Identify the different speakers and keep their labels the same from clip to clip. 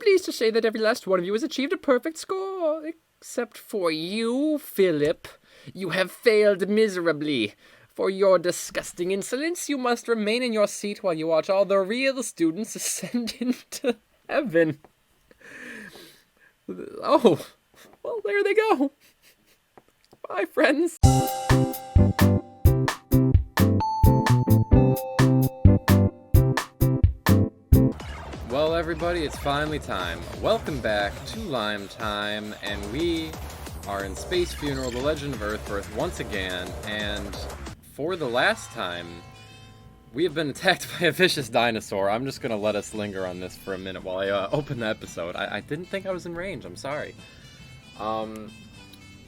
Speaker 1: pleased to say that every last one of you has achieved a perfect score, except for you, Philip. You have failed miserably. For your disgusting insolence, you must remain in your seat while you watch all the real students ascend into heaven. Oh, well, there they go. Bye, friends. Well, everybody, it's finally time. Welcome back to Lime Time, and we are in Space Funeral, The Legend of Earthbirth once again, and for the last time, we have been attacked by a vicious dinosaur. I'm just going to let us linger on this for a minute while I open the episode. I didn't think I was in range, I'm sorry. I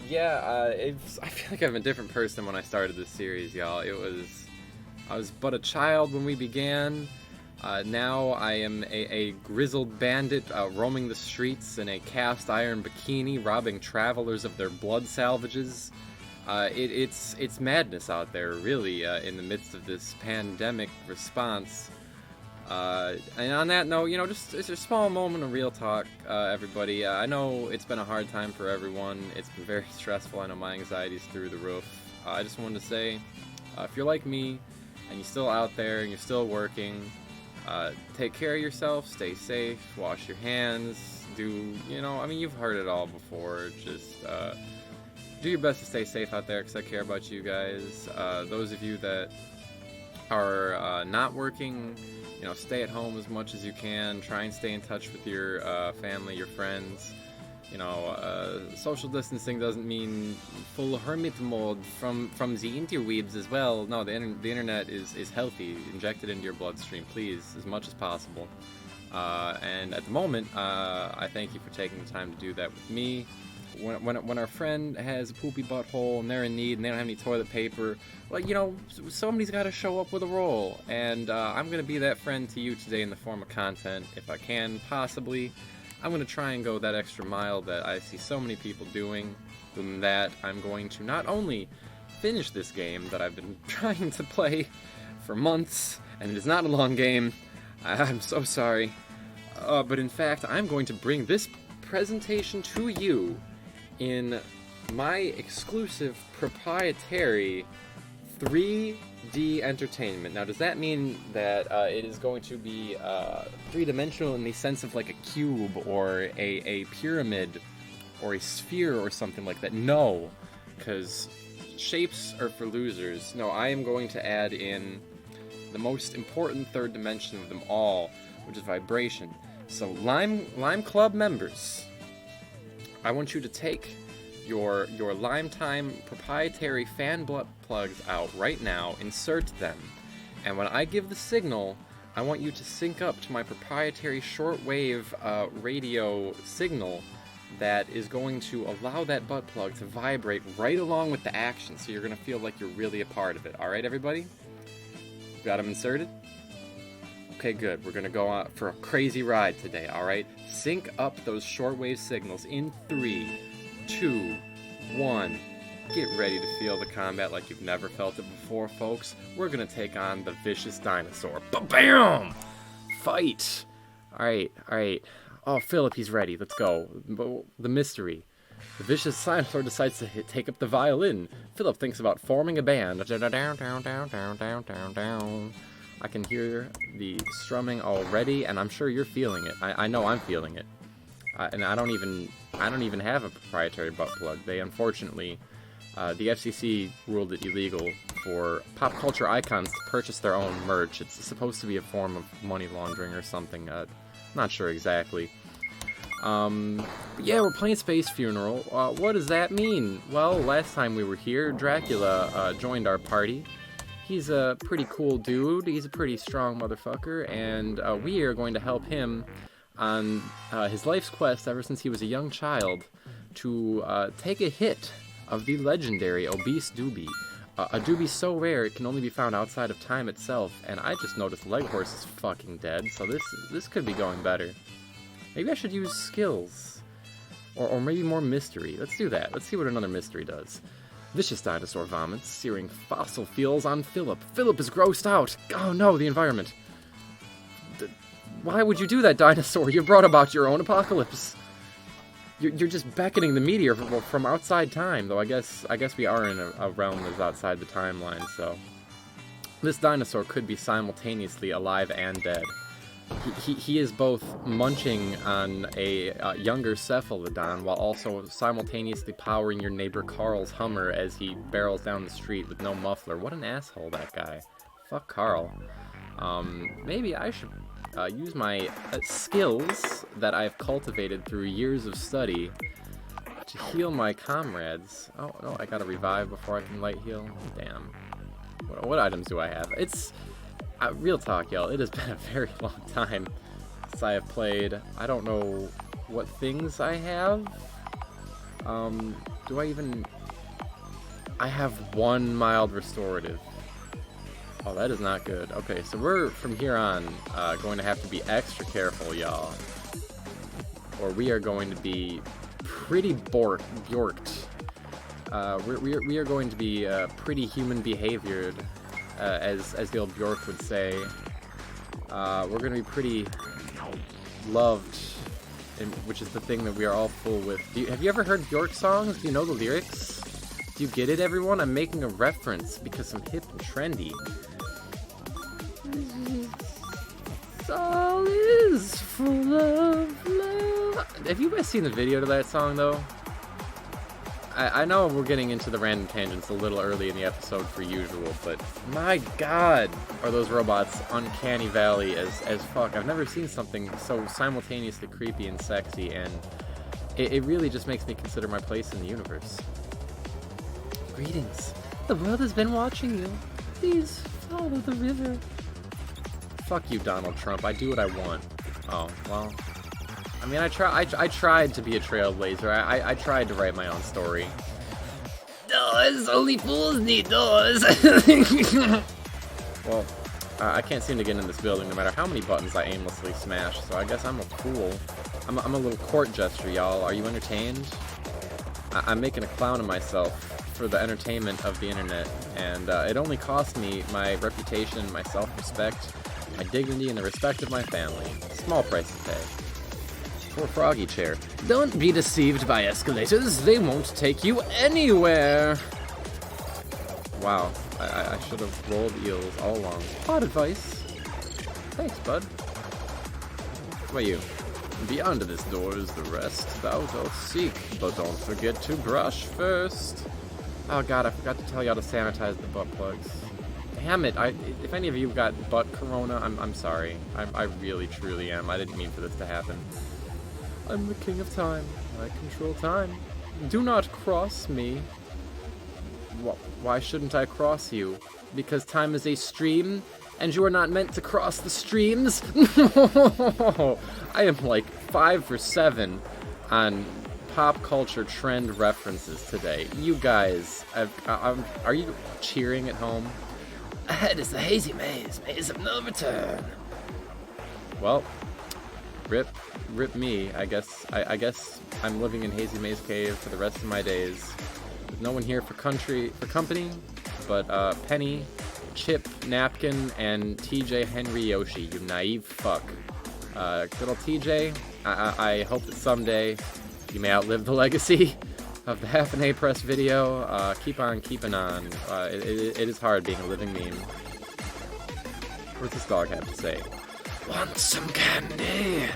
Speaker 1: feel like I'm a different person when I started this series, y'all. I was but a child when we began. Now I am a grizzled bandit roaming the streets in a cast iron bikini, robbing travelers of their blood salvages. It's madness out there, really, in the midst of this pandemic response. And on that note, it's a small moment of real talk, everybody. I know it's been a hard time for everyone. It's been very stressful. I know my anxiety's through the roof. I just wanted to say, if you're like me, and you're still out there, and you're still working, take care of yourself, stay safe, wash your hands, you've heard it all before. Just, do your best to stay safe out there, because I care about you guys. Those of you that are not working, stay at home as much as you can. Try and stay in touch with your family, your friends. Social distancing doesn't mean full hermit mode from the interwebs as well. No, the internet is healthy. Inject it into your bloodstream, please, as much as possible. And at the moment, I thank you for taking the time to do that with me. When our friend has a poopy butthole and they're in need and they don't have any toilet paper, somebody's got to show up with a roll. And I'm going to be that friend to you today in the form of content, if I can, possibly. I'm going to try and go that extra mile that I see so many people doing. Than that, I'm going to not only finish this game that I've been trying to play for months, and it is not a long game, I'm so sorry, but in fact, I'm going to bring this presentation to you in my exclusive proprietary 3D entertainment. Now, does that mean that it is going to be three-dimensional in the sense of like a cube or a pyramid or a sphere or something like that? No, because shapes are for losers. No, I am going to add in the most important third dimension of them all, which is vibration. So, Lime Club members, I want you to take your Lime Time proprietary fan plugs out right now, insert them, and when I give the signal, I want you to sync up to my proprietary shortwave radio signal that is going to allow that butt plug to vibrate right along with the action, so you're going to feel like you're really a part of it. Alright, everybody? Got them inserted? Okay, good. We're going to go out for a crazy ride today, alright? Sync up those shortwave signals in 3, 2, 1. Get ready to feel the combat like you've never felt it before, folks. We're going to take on the vicious dinosaur. Ba-bam! Fight! Alright. Oh, Philip, he's ready. Let's go. The mystery. The vicious dinosaur decides to take up the violin. Philip thinks about forming a band. I can hear the strumming already, and I'm sure you're feeling it. I know I'm feeling it. And I don't even have a proprietary butt plug. They unfortunately, the FCC ruled it illegal for pop culture icons to purchase their own merch. It's supposed to be a form of money laundering or something. Not sure exactly. But yeah, we're playing Space Funeral. What does that mean? Well, last time we were here, Dracula joined our party. He's a pretty cool dude. He's a pretty strong motherfucker, and we are going to help him on his life's quest ever since he was a young child to take a hit of the legendary obese doobie. A doobie so rare it can only be found outside of time itself, and I just noticed Leghorse is fucking dead, so this could be going better. Maybe I should use skills. Or maybe more mystery. Let's do that. Let's see what another mystery does. Vicious dinosaur vomits, searing fossil fuels on Philip. Philip is grossed out. Oh no, the environment. Why would you do that, dinosaur? You brought about your own apocalypse. You're just beckoning the meteor from outside time, though I guess we are in a realm that's outside the timeline, so... This dinosaur could be simultaneously alive and dead. He is both munching on a younger cephalodon while also simultaneously powering your neighbor Carl's Hummer as he barrels down the street with no muffler. What an asshole, that guy. Fuck Carl. Maybe I should use my skills that I've cultivated through years of study to heal my comrades. Oh, no, I gotta revive before I can light heal? Damn. What items do I have? It's... real talk, y'all, it has been a very long time since I have played. I don't know what things I have. Do I even... I have 1 mild restorative. Oh, that is not good. Okay, so we're, from here on, going to have to be extra careful, y'all. Or we are going to be pretty bjorked. We are going to be pretty human behaviored, as the old Bjork would say. We're going to be pretty loved, which is the thing that we are all full with. Have you ever heard Bjork songs? Do you know the lyrics? Do you get it, everyone? I'm making a reference because I'm hip and trendy. All is full of love. Have you guys seen the video to that song, though? I know we're getting into the random tangents a little early in the episode for usual, but my god, are those robots uncanny valley as fuck. I've never seen something so simultaneously creepy and sexy, and it really just makes me consider my place in the universe. Greetings. The world has been watching you. Please follow the river. Fuck you, Donald Trump. I do what I want. Oh, well... I mean, I tried to be a trailblazer. I tried to write my own story. Doors! Only fools need doors! Well, I can't seem to get in this building no matter how many buttons I aimlessly smash, so I guess I'm a fool. I'm a little court jester, y'all. Are you entertained? I'm making a clown of myself for the entertainment of the internet, and it only cost me my reputation, my self-respect, my dignity, and the respect of my family. Small price to pay. Poor froggy chair. Don't be deceived by escalators. They won't take you anywhere. Wow, I should have rolled eels all along. Odd advice. Thanks, bud. What about you? Beyond this door is the rest thou dost seek, but don't forget to brush first. Oh god, I forgot to tell y'all to sanitize the butt plugs. Damn it, if any of you got butt corona, I'm sorry. I really, truly am. I didn't mean for this to happen. I'm the king of time. I control time. Do not cross me. Why shouldn't I cross you? Because time is a stream, and you are not meant to cross the streams? I am like 5 for 7 on pop culture trend references today. You guys, are you cheering at home? Ahead is the hazy maze of no return. Well, rip me. I guess I'm living in Hazy Maze Cave for the rest of my days. There's no one here for company, but Penny, Chip, Napkin, and TJ Henry Yoshi. You naive fuck. Good old TJ. I hope that someday you may outlive the legacy of the Half an A Press video. Keep on keeping on. It is hard being a living meme. What's this dog have to say? Want some candy?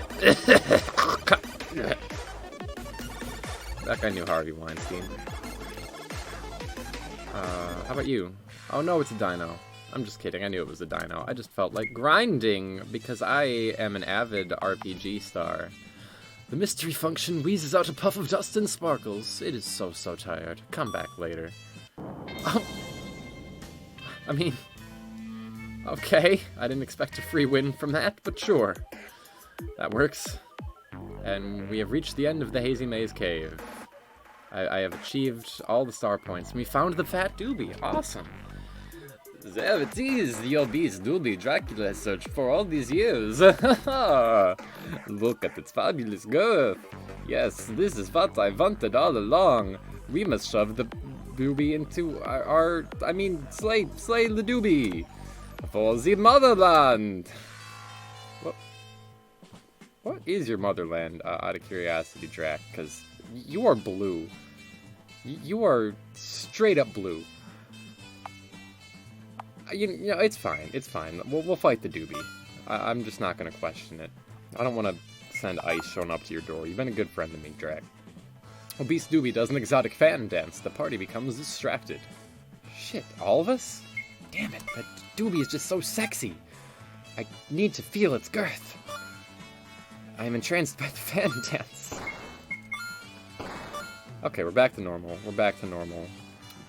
Speaker 1: That guy knew Harvey Weinstein. How about you? Oh no, it's a dino. I'm just kidding, I knew it was a dino. I just felt like grinding because I am an avid RPG star. The mystery function wheezes out a puff of dust and sparkles. It is so tired. Come back later. Oh. I mean... Okay, I didn't expect a free win from that, but sure. That works. And we have reached the end of the Hazy Maze Cave. I have achieved all the star points. We found the fat doobie. Awesome. There it is, the obese doobie Dracula has searched for all these years. Look at its fabulous girth. Yes, this is what I wanted all along. We must shove the doobie into slay the doobie. For the motherland! What? What is your motherland, out of curiosity, Drac? Because you are blue. You are straight up blue. You know, it's fine. It's fine. We'll fight the doobie. I'm just not gonna question it. I don't want to send ice showing up to your door. You've been a good friend to me, Drac. Obese Doobie does an exotic fan dance. The party becomes distracted. Shit, all of us? Damn it, that Doobie is just so sexy. I need to feel its girth. I am entranced by the fan dance. Okay, we're back to normal. We're back to normal.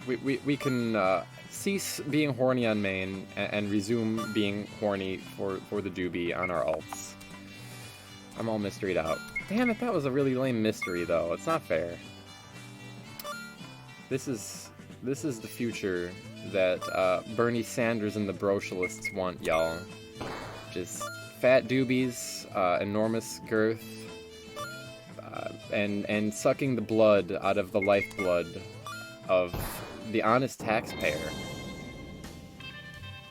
Speaker 1: We can cease being horny on main and resume being horny for the Doobie on our alts. I'm all mysteried out. Damn it, that was a really lame mystery, though. It's not fair. This is the future that Bernie Sanders and the Brochalists want, y'all. Just fat doobies, enormous girth, and sucking the blood out of the lifeblood of the honest taxpayer.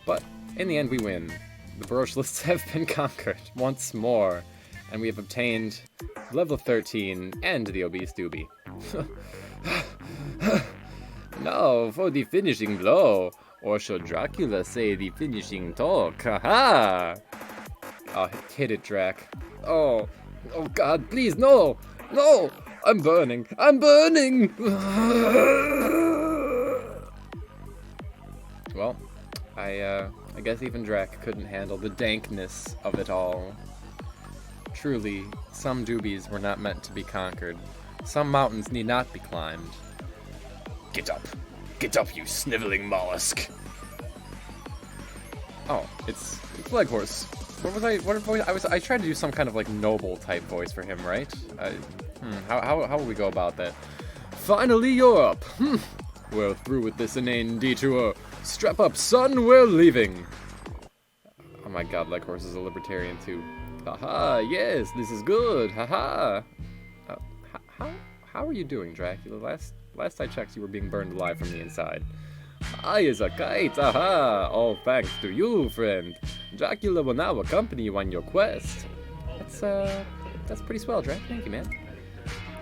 Speaker 1: But in the end, we win. The Brochalists have been conquered once more. And we have obtained level 13 and the obese doobie. Now for the finishing blow, or should Dracula say the finishing talk? Haha! Oh, hit it, Drac. Oh God, please, no! No! I'm burning! I'm burning! Well, I guess even Drac couldn't handle the dankness of it all. Truly, some doobies were not meant to be conquered. Some mountains need not be climbed. Get up! Get up, you sniveling mollusk! Oh, it's Leghorse. What was I? What voice? I tried to do some kind of like noble type voice for him, right? How will we go about that? Finally, you're up. We're through with this inane detour. Strap up, son. We're leaving. Oh my God, Leghorse is a libertarian too. Haha, yes, this is good, haha. How are you doing, Dracula? Last I checked, you were being burned alive from the inside. High as a kite, aha! All thanks to you, friend. Dracula will now accompany you on your quest. That's pretty swell, Drac. Thank you, man.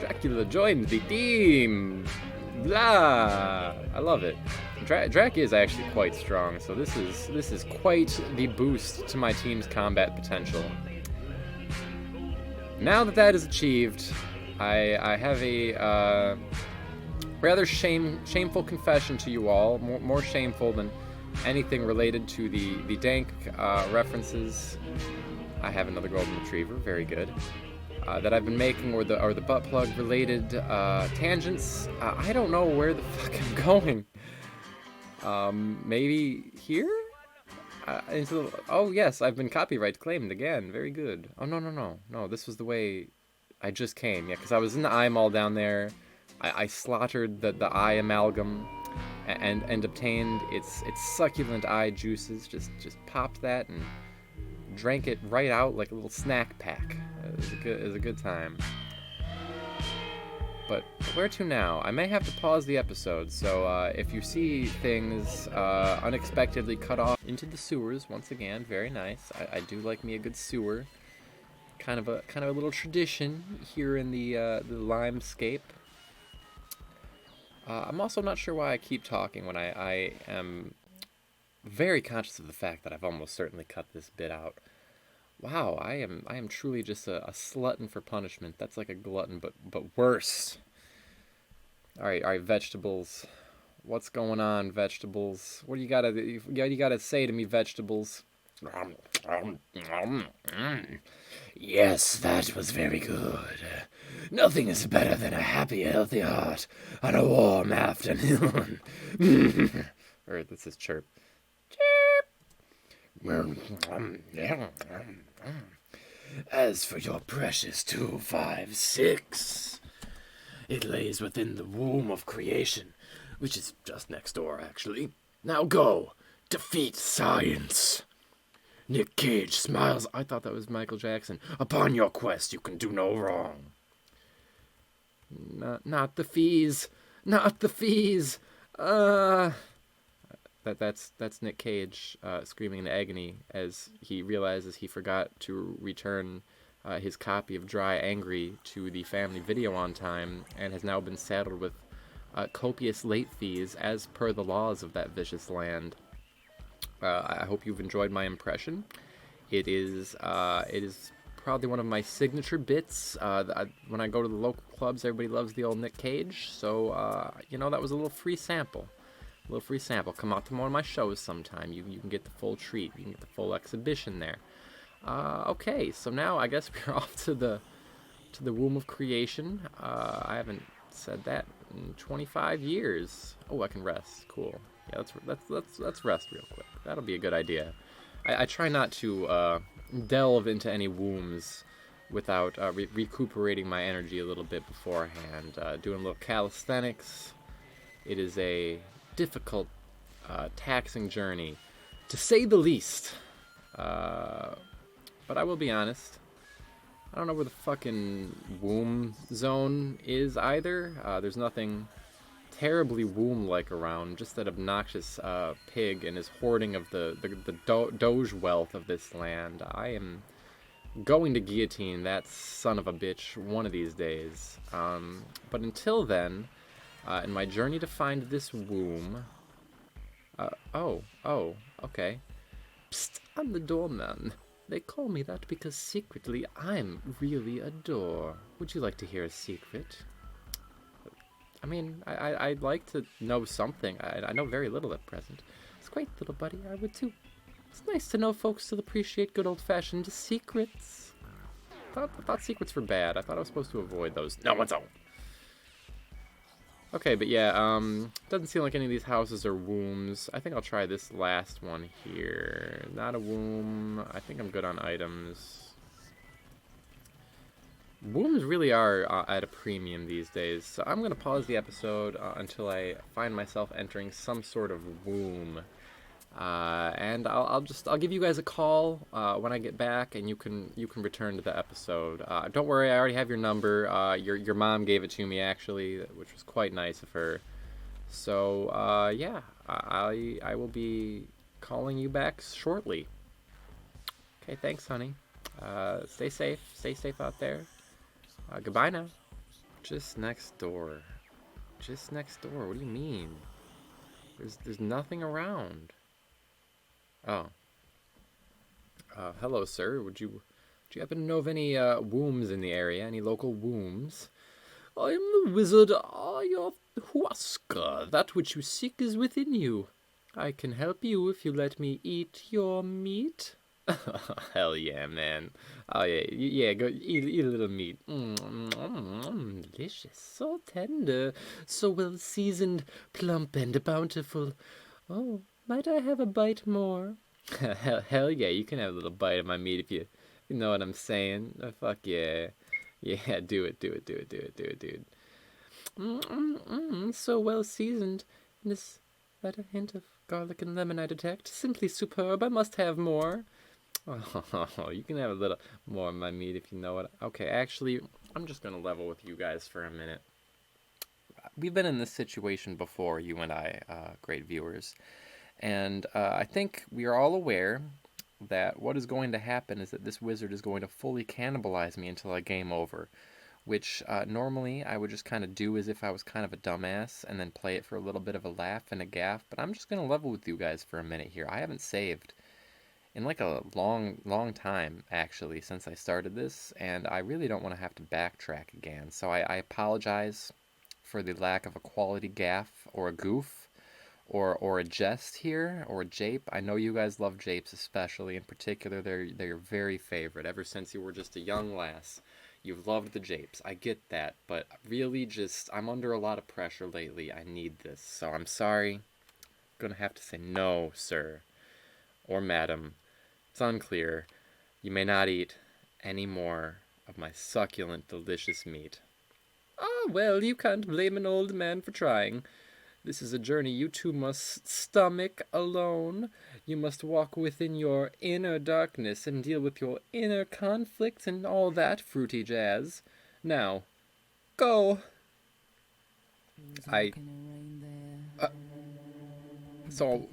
Speaker 1: Dracula joined the team! Blah! I love it. Drac is actually quite strong, so this is quite the boost to my team's combat potential. Now that is achieved, I have a rather shameful confession to you all, more shameful than anything related to the dank references. I have another golden retriever, very good. That I've been making, or the butt plug related tangents. I don't know where the fuck I'm going. Maybe here? Oh yes, I've been copyright claimed again. Very good. Oh no. This was the way I just came. Yeah, because I was in the eye mall down there. I slaughtered the eye amalgam and obtained its succulent eye juices. Just popped that and drank it right out like a little snack pack. It was a good time. But where to now? I may have to pause the episode, so if you see things unexpectedly cut off into the sewers, once again, very nice. I do like me a good sewer. Kind of a little tradition here in the Limescape. I'm also not sure why I keep talking when I am very conscious of the fact that I've almost certainly cut this bit out. Wow, I am truly just a slutton for punishment. That's like a glutton, but worse. All right, vegetables. What's going on, vegetables? What do you gotta say to me, vegetables? Yes, that was very good. Nothing is better than a happy, healthy heart on a warm afternoon. Or this is chirp. As for your precious 256, it lays within the womb of creation, which is just next door, actually. Now go, defeat science. Nick Cage smiles. I thought that was Michael Jackson. Upon your quest, you can do no wrong. Not the fees. Not the fees. That's Nick Cage screaming in agony as he realizes he forgot to return his copy of Dry Angry to the family video on time, and has now been saddled with copious late fees as per the laws of that vicious land. I hope you've enjoyed my impression. It is probably one of my signature bits. When I go to the local clubs, everybody loves the old Nick Cage, so that was a little free sample. A little free sample. Come out to one of my shows sometime. You can get the full treat. You can get the full exhibition there. Okay, so now I guess we're off to the womb of creation. I haven't said that in 25 years. Oh, I can rest. Cool. Yeah, let's rest real quick. That'll be a good idea. I try not to delve into any wombs without recuperating my energy a little bit beforehand. Doing a little calisthenics. It is a difficult, taxing journey, to say the least. But I will be honest. I don't know where the fucking womb zone is either. There's nothing terribly womb-like around, just that obnoxious pig and his hoarding of the doge wealth of this land. I am going to guillotine that son of a bitch one of these days. But until then, in my journey to find this womb... okay. Psst, I'm the doorman. They call me that because secretly I'm really a door. Would you like to hear a secret? I mean, I'd like to know something. I know very little at present. It's great, little buddy. I would too. It's nice to know folks still appreciate good old-fashioned secrets. I thought secrets were bad. I thought I was supposed to avoid those. No one's home. Okay, but yeah, doesn't seem like any of these houses are wombs. I think I'll try this last one here. Not a womb. I think I'm good on items. Wombs really are at a premium these days, so I'm going to pause the episode until I find myself entering some sort of womb. And I'll give you guys a call when I get back, and you can return to the episode. Don't worry, I already have your number. Your mom gave it to me actually, which was quite nice of her. So yeah, I will be calling you back shortly. Okay, thanks, honey. Stay safe out there. Goodbye now. Just next door. Just next door. What do you mean? There's nothing around. Oh. Hello, sir. Do you happen to know of any wombs in the area? Any local wombs? I am the wizard Ayahuasca. That which you seek is within you. I can help you if you let me eat your meat. Hell yeah, man. Oh yeah, go eat a little meat. Delicious, so tender, so well seasoned, plump and bountiful. Oh, might I have a bite more? Hell yeah, you can have a little bite of my meat if you know what I'm saying. Fuck yeah. Yeah, do it, dude. So well seasoned. And is that a hint of garlic and lemon I detect? Simply superb, I must have more. Oh, you can have a little more of my meat if you know it. Okay, actually, I'm just going to level with you guys for a minute. We've been in this situation before, you and I, great viewers. And I think we are all aware that what is going to happen is that this wizard is going to fully cannibalize me until I game over. Which normally I would just kind of do as if I was kind of a dumbass and then play it for a little bit of a laugh and a gaff. But I'm just going to level with you guys for a minute here. I haven't saved in like a long time, actually, since I started this, and I really don't want to have to backtrack again. So I apologize for the lack of a quality gaff or a goof or a jest here, or a jape. I know you guys love japes, especially in particular. They're your very favorite. Ever since you were just a young lass, you've loved the japes. I get that, but really I'm under a lot of pressure lately. I need this, so I'm sorry. I'm gonna have to say no, sir. Or madam. It's unclear. You may not eat any more of my succulent, delicious meat. Ah, well, you can't blame an old man for trying. This is a journey you two must stomach alone. You must walk within your inner darkness and deal with your inner conflicts and all that fruity jazz. Now, go! So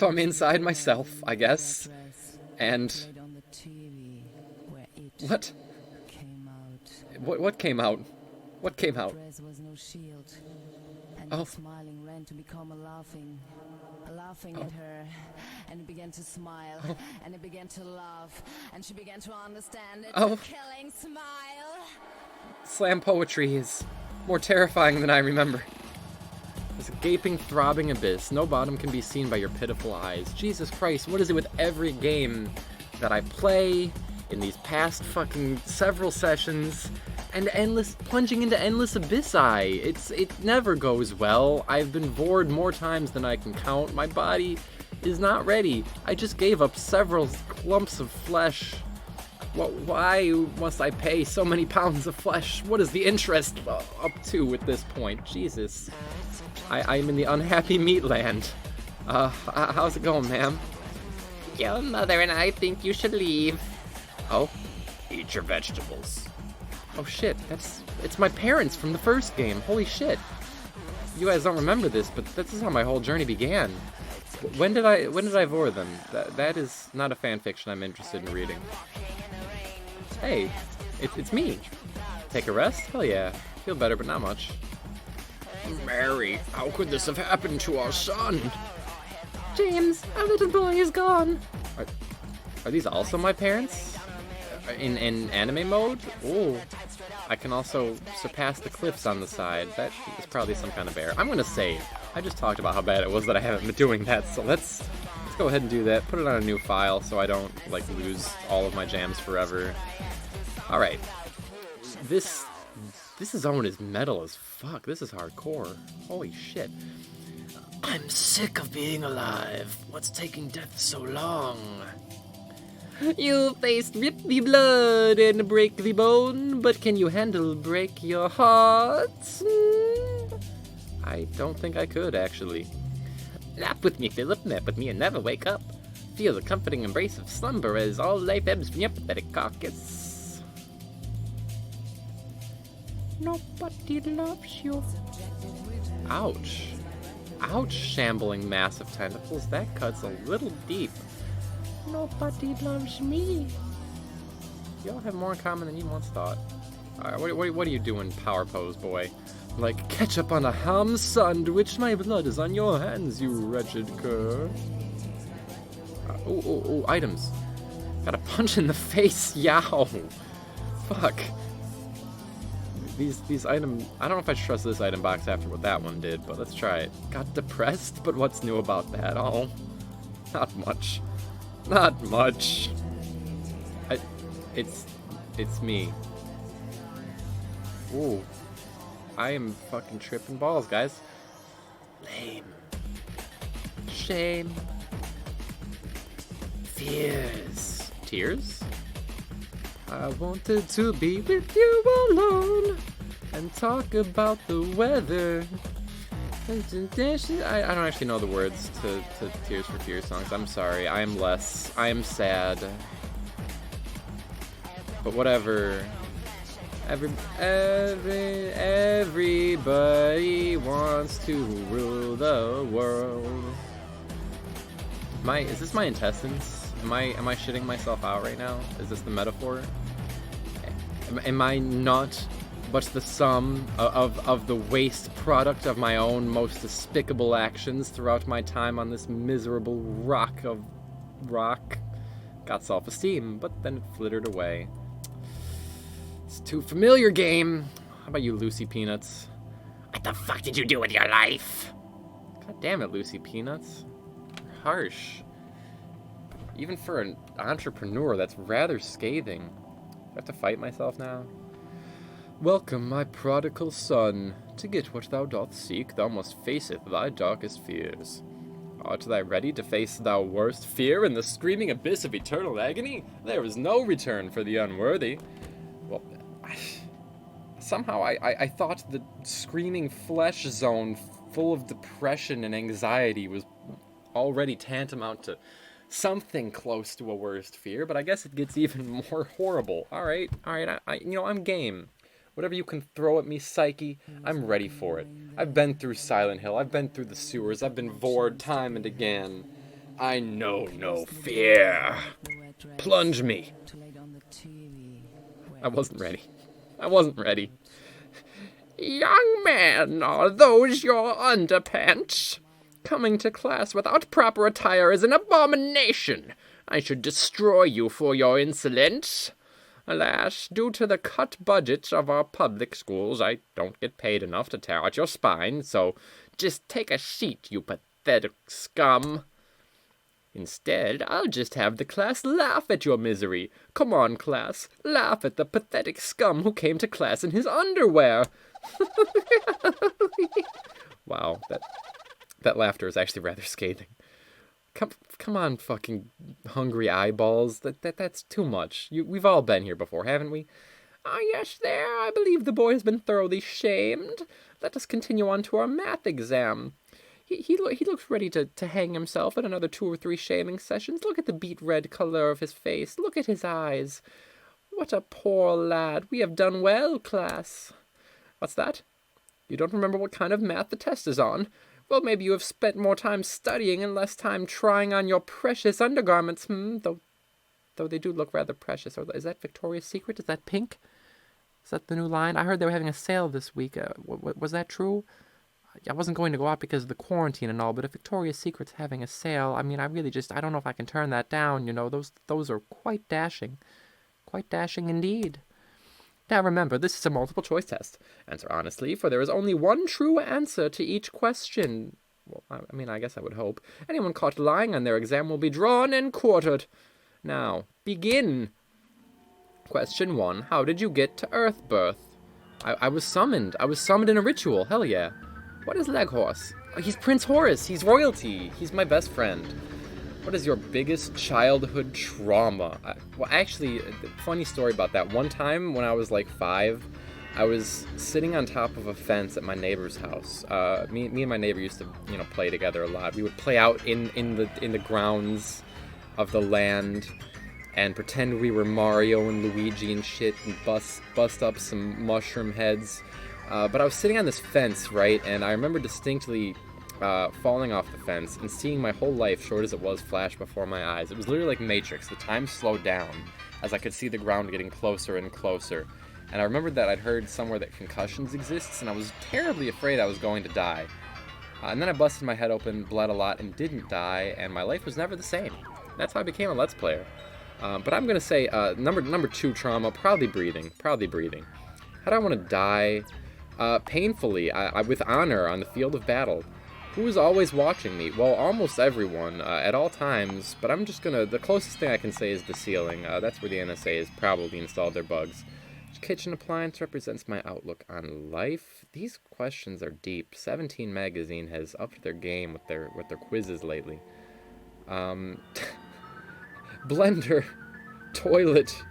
Speaker 1: I'm inside myself, I guess, and
Speaker 2: TV where it
Speaker 1: What?
Speaker 2: came out.
Speaker 1: What came out? What came out?
Speaker 2: Dress was no shield, and
Speaker 1: Oh.
Speaker 2: the smiling ran to become a laughing at her, and it began to smile, and it began to laugh, and she began to understand it's
Speaker 1: Oh.
Speaker 2: a killing smile.
Speaker 1: Slam poetry is more terrifying than I remember. There's a gaping, throbbing abyss. No bottom can be seen by your pitiful eyes. Jesus Christ, what is it with every game that I play in these past fucking several sessions and plunging into endless abyssi? It never goes well. I've been bored more times than I can count. My body is not ready. I just gave up several clumps of flesh. Why must I pay so many pounds of flesh? What is the interest up to at this point? Jesus. I'm in the unhappy meat land. How's it going, ma'am? Your mother and I think you should leave. Oh? Eat your vegetables. Oh shit, it's my parents from the first game. Holy shit. You guys don't remember this, but this is how my whole journey began. When did I vore them? That is not a fan fiction I'm interested in reading. Hey, it's me. Take a rest? Hell yeah. Feel better, but not much. Mary, how could this have happened to our son? James, our little boy is gone. Are these also my parents? In anime mode? Ooh. I can also surpass the cliffs on the side. That is probably some kind of bear. I'm gonna save. I just talked about how bad it was that I haven't been doing that, so let's go ahead and do that. Put it on a new file so I don't, like, lose all of my jams forever. Alright. This zone is metal as fuck. This is hardcore. Holy shit. I'm sick of being alive. What's taking death so long? You faced rip the blood and break the bone, but can you handle break your heart? I don't think I could, actually. Nap with me, Philip, nap with me and never wake up. Feel the comforting embrace of slumber as all life ebbs from your pathetic carcass. Nobody loves you. Ouch. Ouch, shambling massive tentacles. That cuts a little deep. Nobody loves me. Y'all have more in common than you once thought. Alright, what are you doing, power pose, boy? Like ketchup on a ham sandwich, my blood is on your hands, you wretched cur. Oh, items. Got a punch in the face, yow. Fuck. These items, I don't know if I trust this item box after what that one did, but let's try it. Got depressed, but what's new about that? Oh, not much. Not much. It's me. Ooh. I am fucking tripping balls, guys. Lame. Shame. Fears. Tears? I wanted to be with you alone and talk about the weather. I don't actually know the words to Tears for Fears songs. I'm sorry. I am sad. But whatever. Everybody wants to rule the world. Is this my intestines? Am I shitting myself out right now? Is this the metaphor? Am I not but the sum of the waste product of my own most despicable actions throughout my time on this miserable rock of rock? Got self-esteem, but then it flittered away. It's too familiar, game. How about you, Lucy Peanuts? What the fuck did you do with your life? God damn it, Lucy Peanuts. Harsh. Even for an entrepreneur, that's rather scathing. Do I have to fight myself now? Welcome, my prodigal son. To get what thou doth seek, thou must face it, thy darkest fears. Art thou ready to face thou worst fear in the screaming abyss of eternal agony? There is no return for the unworthy. Well, somehow I thought the screaming flesh zone full of depression and anxiety was already tantamount to something close to a worst fear, but I guess it gets even more horrible. Alright, I'm game. Whatever you can throw at me, Psyche, I'm ready for it. I've been through Silent Hill, I've been through the sewers, I've been bored time and again. I know no fear.
Speaker 2: white dress.
Speaker 1: Plunge me.
Speaker 2: To lay down the TV.
Speaker 1: I wasn't ready. I wasn't ready. Young man, are those your underpants? Coming to class without proper attire is an abomination. I should destroy you for your insolence. Alas, due to the cut budgets of our public schools, I don't get paid enough to tear out your spine, so just take a seat, you pathetic scum. Instead, I'll just have the class laugh at your misery. Come on, class, laugh at the pathetic scum who came to class in his underwear. Wow, that laughter is actually rather scathing. Come on, fucking hungry eyeballs. That's too much. We've all been here before, haven't we? Ah, yes, there. I believe the boy has been thoroughly shamed. Let us continue on to our math exam. He looks ready to hang himself at another 2 or 3 shaming sessions. Look at the beet red color of his face. Look at his eyes. What a poor lad. We have done well, class. What's that? You don't remember what kind of math the test is on? Well, maybe you have spent more time studying and less time trying on your precious undergarments. Though they do look rather precious. Is that Victoria's Secret? Is that pink? Is that the new line? I heard they were having a sale this week. Was that true? I wasn't going to go out because of the quarantine and all, but if Victoria's Secret's having a sale, I mean, I don't know if I can turn that down, you know. Those are quite dashing. Quite dashing indeed. Now remember, this is a multiple choice test. Answer honestly, for there is only one true answer to each question. Well, I guess I would hope. Anyone caught lying on their exam will be drawn and quartered. Now, begin. Question 1. How did you get to Earth Birth? I was summoned. I was summoned in a ritual. Hell yeah. What is Leghorse? Oh, he's Prince Horace. He's royalty. He's my best friend. What is your biggest childhood trauma? Well, actually, funny story about that. One time when I was like 5, I was sitting on top of a fence at my neighbor's house. Me and my neighbor used to, play together a lot. We would play out in the grounds of the land and pretend we were Mario and Luigi and shit and bust up some mushroom heads. But I was sitting on this fence, right? And I remember distinctly falling off the fence and seeing my whole life, short as it was, flash before my eyes. It was literally like Matrix. The time slowed down as I could see the ground getting closer and closer. And I remembered that I'd heard somewhere that concussions exists, and I was terribly afraid I was going to die. And then I busted my head open, bled a lot, and didn't die, and my life was never the same. That's how I became a Let's Player. But I'm going to say number 2 trauma, proudly breathing. How do I want to die? Painfully, with honor on the field of battle. Who is always watching me? Well, almost everyone, at all times, but I'm just gonna, the closest thing I can say is the ceiling. That's where the NSA has probably installed their bugs. Which kitchen appliance represents my outlook on life? These questions are deep. 17 Magazine has upped their game with their quizzes lately. Blender, toilet,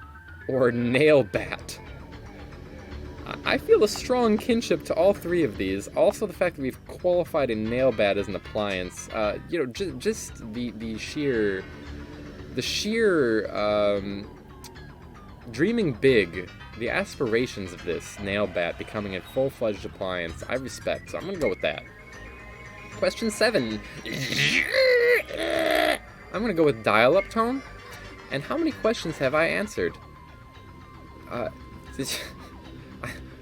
Speaker 1: or nail bat? I feel a strong kinship to all 3 of these. Also, the fact that we've qualified a nail bat as an appliance. Just the sheer dreaming big, the aspirations of this nail bat becoming a full-fledged appliance, I respect. So I'm gonna go with that. Question 7. I'm gonna go with dial-up tone. And how many questions have I answered? I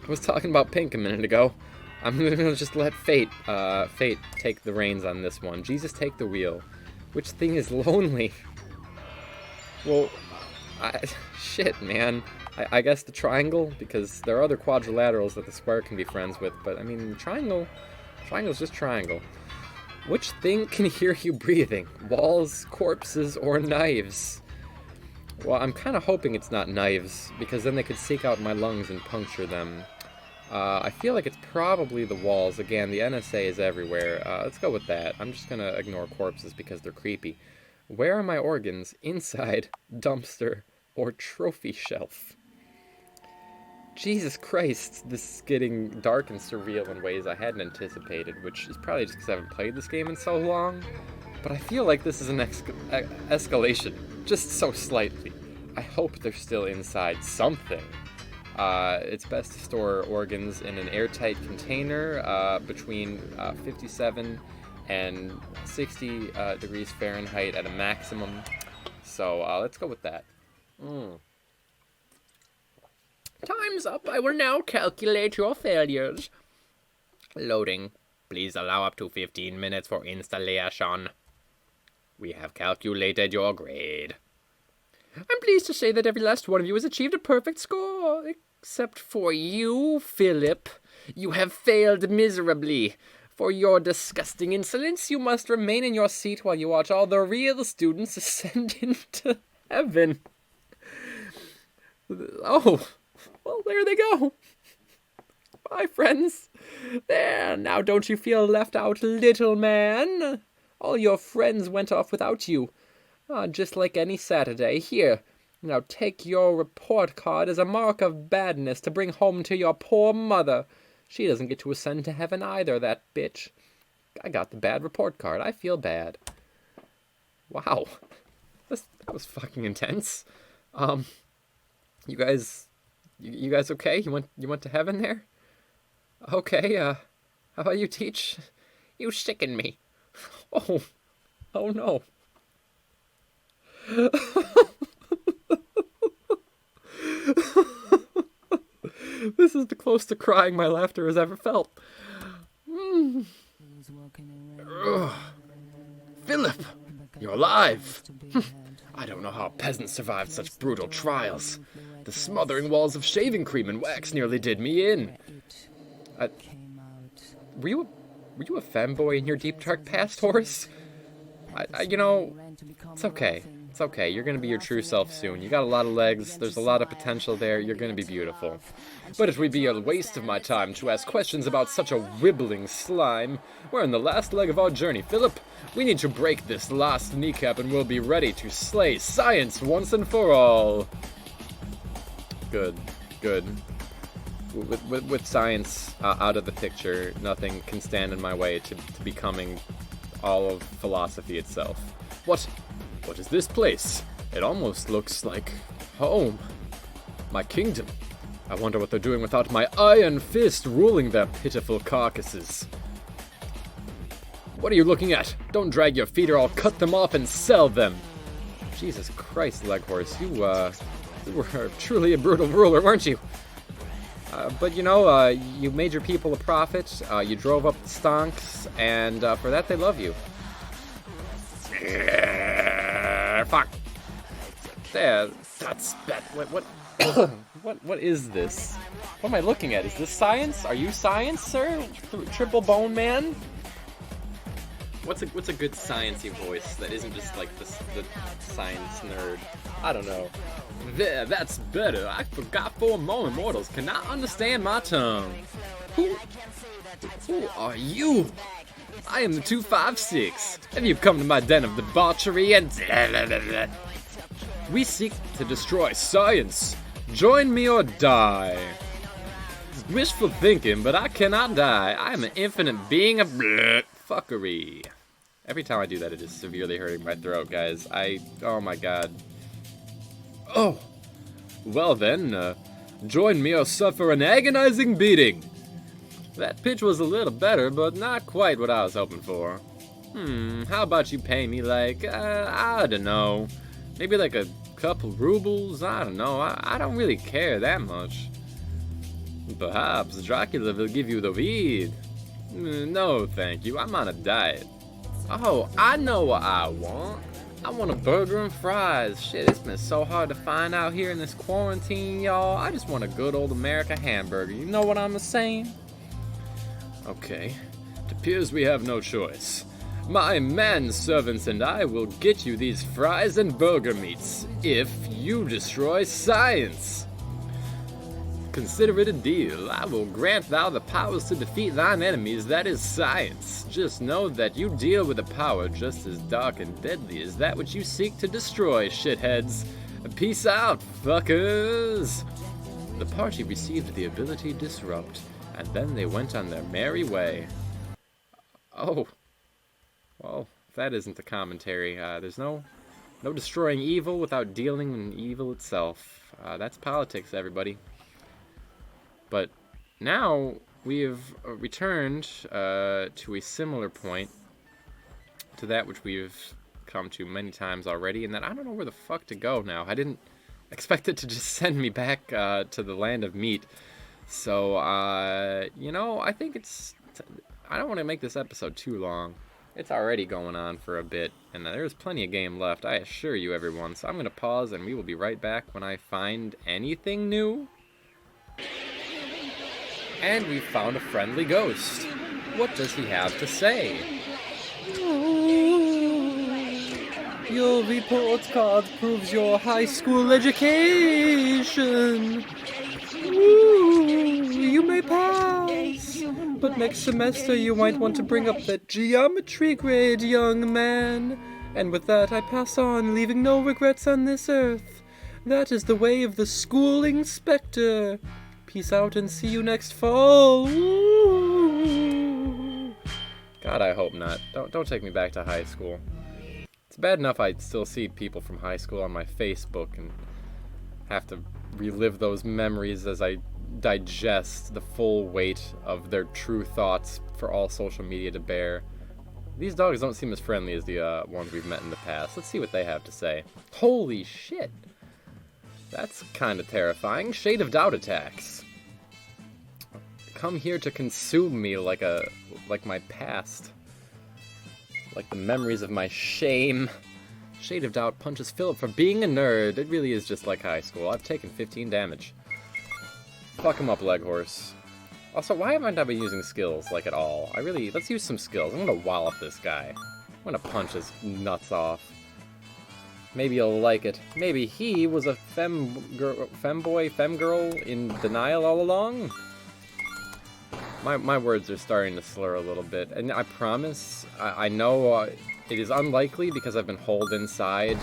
Speaker 1: was talking about pink a minute ago. I'm gonna just let fate take the reins on this one. Jesus, take the wheel. Which thing is lonely? Well, shit, man. I guess the triangle, because there are other quadrilaterals that the square can be friends with, but I mean, triangle's just triangle. Which thing can hear you breathing? Walls, corpses, or knives? Well, I'm kind of hoping it's not knives, because then they could seek out my lungs and puncture them. I feel like it's probably the walls. Again, the NSA is everywhere. Let's go with that. I'm just gonna ignore corpses because they're creepy. Where are my organs? Inside, dumpster, or trophy shelf? Jesus Christ, this is getting dark and surreal in ways I hadn't anticipated, which is probably just because I haven't played this game in so long. But I feel like this is an escalation, just so slightly. I hope they're still inside something. It's best to store organs in an airtight container between 57 and 60 degrees Fahrenheit at a maximum. So let's go with that.
Speaker 3: Time's up. I will now calculate your failures. Loading. Please allow up to 15 minutes for installation. We have calculated your grade. I'm pleased to say that every last one of you has achieved a perfect score, except for you, Philip. You have failed miserably. For your disgusting insolence, you must remain in your seat while you watch all the real students ascend into heaven. Oh, well, there they go. Bye, friends. There, now don't you feel left out, little man? All your friends went off without you. Just like any Saturday. Here, now take your report card as a mark of badness to bring home to your poor mother. She doesn't get to ascend to heaven either, that bitch. I got the bad report card. I feel bad. Wow. That was fucking intense. You guys okay? You went to heaven there? Okay, how about you, Teach? You sicken me. Oh no. This is the close to crying my laughter has ever felt.
Speaker 1: Philip, you're alive. I don't know how peasants survived such brutal trials. The smothering walls of shaving cream and wax nearly did me in. Were you a femboy in your deep dark past, Horace? It's okay. It's okay. You're going to be your true self soon. You got a lot of legs. There's a lot of potential there. You're going to be beautiful. But it would be a waste of my time to ask questions about such a wibbling slime. We're in the last leg of our journey, Philip. We need to break this last kneecap and we'll be ready to slay science once and for all. Good. With science out of the picture, nothing can stand in my way to becoming all of philosophy itself. What is this place? It almost looks like home. My kingdom. I wonder what they're doing without my iron fist ruling their pitiful carcasses. What are you looking at? Don't drag your feet or I'll cut them off and sell them. Jesus Christ, Leghorse, you were truly a brutal ruler, weren't you? But you made your people a prophet, you drove up the stonks, and for that they love you. Fuck. There, that's bad. What is this? What am I looking at? Is this science? Are you science, sir? Triple bone man? What's a good sciencey voice that isn't just like the science nerd? I don't know. There, that's better. I forgot for a moment mortals cannot understand my tongue. Who are you? I am the 256. Have you come to my den of debauchery and... We seek to destroy science. Join me or die. Wishful thinking, but I cannot die. I am an infinite being of fuckery. Every time I do that, it is severely hurting my throat, guys. Oh my god. Oh. Well then, join me or suffer an agonizing beating. That pitch was a little better, but not quite what I was hoping for. How about you pay me like, I don't know, maybe like a couple rubles? I don't know, I don't really care that much. Perhaps Dracula will give you the weed. No, thank you, I'm on a diet. Oh, I know what I want. I want a burger and fries. Shit, it's been so hard to find out here in this quarantine, y'all. I just want a good old America hamburger. You know what I'm saying? Okay, it appears we have no choice. My manservants and I will get you these fries and burger meats if you destroy science. Consider it a deal. I will grant thou the powers to defeat thine enemies, that is science. Just know that you deal with a power just as dark and deadly as that which you seek to destroy, shitheads. Peace out, fuckers! The party received the ability Disrupt, and then they went on their merry way. Oh. Well, that isn't the commentary. There's no destroying evil without dealing in evil itself. That's politics, everybody. But now we have returned to a similar point to that which we've come to many times already, and that I don't know where the fuck to go now. I didn't expect it to just send me back to the land of meat. So, I think I don't want to make this episode too long. It's already going on for a bit, and there's plenty of game left, I assure you, everyone. So I'm going to pause, and we will be right back when I find anything new. And we've found a friendly ghost. What does he have to say?
Speaker 3: Your report card proves your high school education. You may pass, but next semester you might want to bring up that geometry grade, young man. And with that, I pass on, leaving no regrets on this earth. That is the way of the school inspector. Peace out and see you next fall.
Speaker 1: God, I hope not. Don't take me back to high school. It's bad enough I still see people from high school on my Facebook and have to relive those memories as I digest the full weight of their true thoughts for all social media to bear. These dogs don't seem as friendly as the ones we've met in the past. Let's see what they have to say. Holy shit! That's kind of terrifying. Shade of Doubt attacks. Come here to consume me like my past. Like the memories of my shame. Shade of Doubt punches Philip for being a nerd. It really is just like high school. I've taken 15 damage. Fuck him up, Leghorse. Also, why haven't I been using skills, like, at all? Let's use some skills. I'm gonna wallop this guy. I'm gonna punch his nuts off. Maybe he'll like it. Maybe he was a femgirl in denial all along? My words are starting to slur a little bit. And I promise, I know it is unlikely because I've been holed inside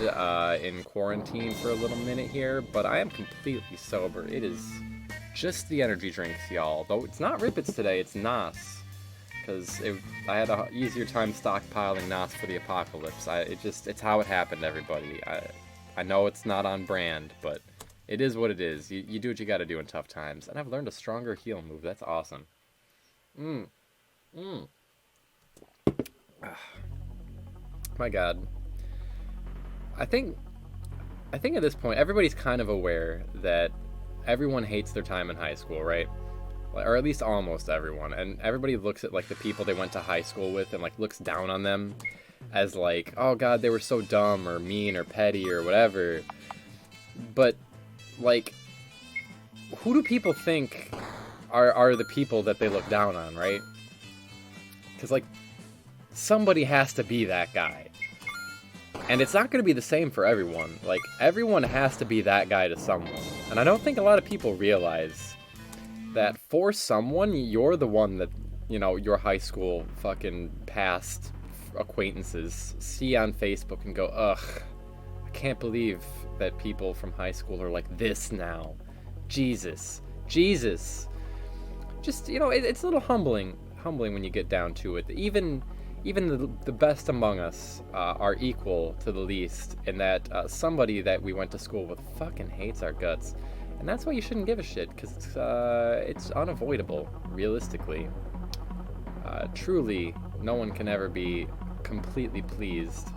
Speaker 1: in quarantine for a little minute here, but I am completely sober. It is just the energy drinks, y'all. Though it's not Rippets today, it's Nos. Because I had an easier time stockpiling Nos for the apocalypse. It's how it happened, everybody. I know it's not on brand, but it is what it is. You do what you gotta do in tough times. And I've learned a stronger heal move. That's awesome. My God. I think at this point, everybody's kind of aware that everyone hates their time in high school, right? Or at least almost everyone. And everybody looks at, like, the people they went to high school with and, like, looks down on them as, like, oh, God, they were so dumb or mean or petty or whatever. But, like, who do people think are the people that they look down on, right? Because, like, somebody has to be that guy. And it's not going to be the same for everyone. Like, everyone has to be that guy to someone. And I don't think a lot of people realize that for someone, you're the one that, your high school fucking past acquaintances see on Facebook and go, ugh, I can't believe that people from high school are like this now. Jesus. Just, it's a little humbling when you get down to it. Even the best among us are equal to the least, in that somebody that we went to school with fucking hates our guts. And that's why you shouldn't give a shit, because it's unavoidable, realistically. Truly, no one can ever be completely pleased.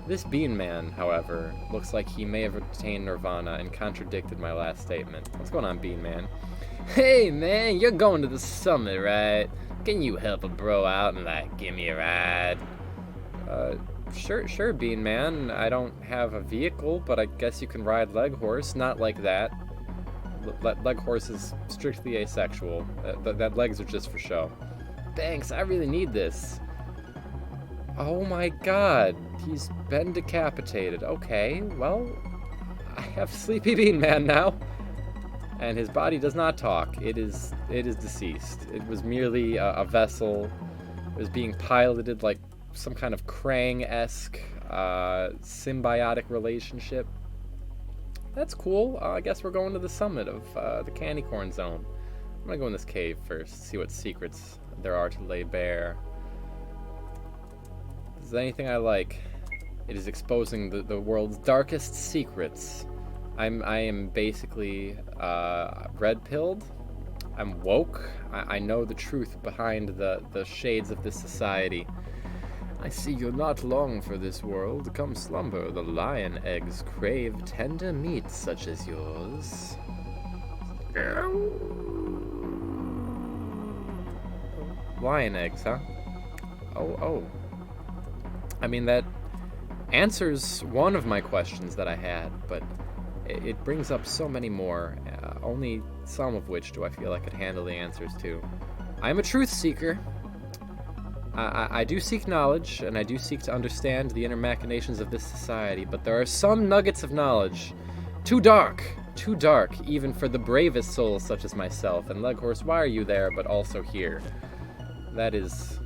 Speaker 1: This Bean Man, however, looks like he may have attained Nirvana and contradicted my last statement. What's going on, Bean Man? Hey, man, you're going to the summit, right? Can you help a bro out and, give me a ride? Sure, Bean Man. I don't have a vehicle, but I guess you can ride Leghorse. Not like that. Leghorse is strictly asexual. That legs are just for show. Thanks, I really need this. Oh my God, he's been decapitated. Okay, well, I have Sleepy Bean Man now. And his body does not talk. It is deceased. It was merely a vessel. It was being piloted like some kind of Krang-esque symbiotic relationship. That's cool. I guess we're going to the summit of the Candy Corn Zone. I'm gonna go in this cave first, see what secrets there are to lay bare. If there's anything I like, it is exposing the world's darkest secrets. I am basically red-pilled. I'm woke. I know the truth behind the shades of this society.
Speaker 3: I see you're not long for this world. Come slumber, the lion eggs crave tender meat such as yours. Lion eggs, huh? Oh. I mean, that answers one of my questions that I had, but it brings up so many more, only some of which do I feel I could handle the answers to. I'm a truth seeker. I do seek knowledge, and I do seek to understand the inner machinations of this society, but there are some nuggets of knowledge too dark, even for the bravest souls such as myself. And Leghorse, why are you there, but also here? That is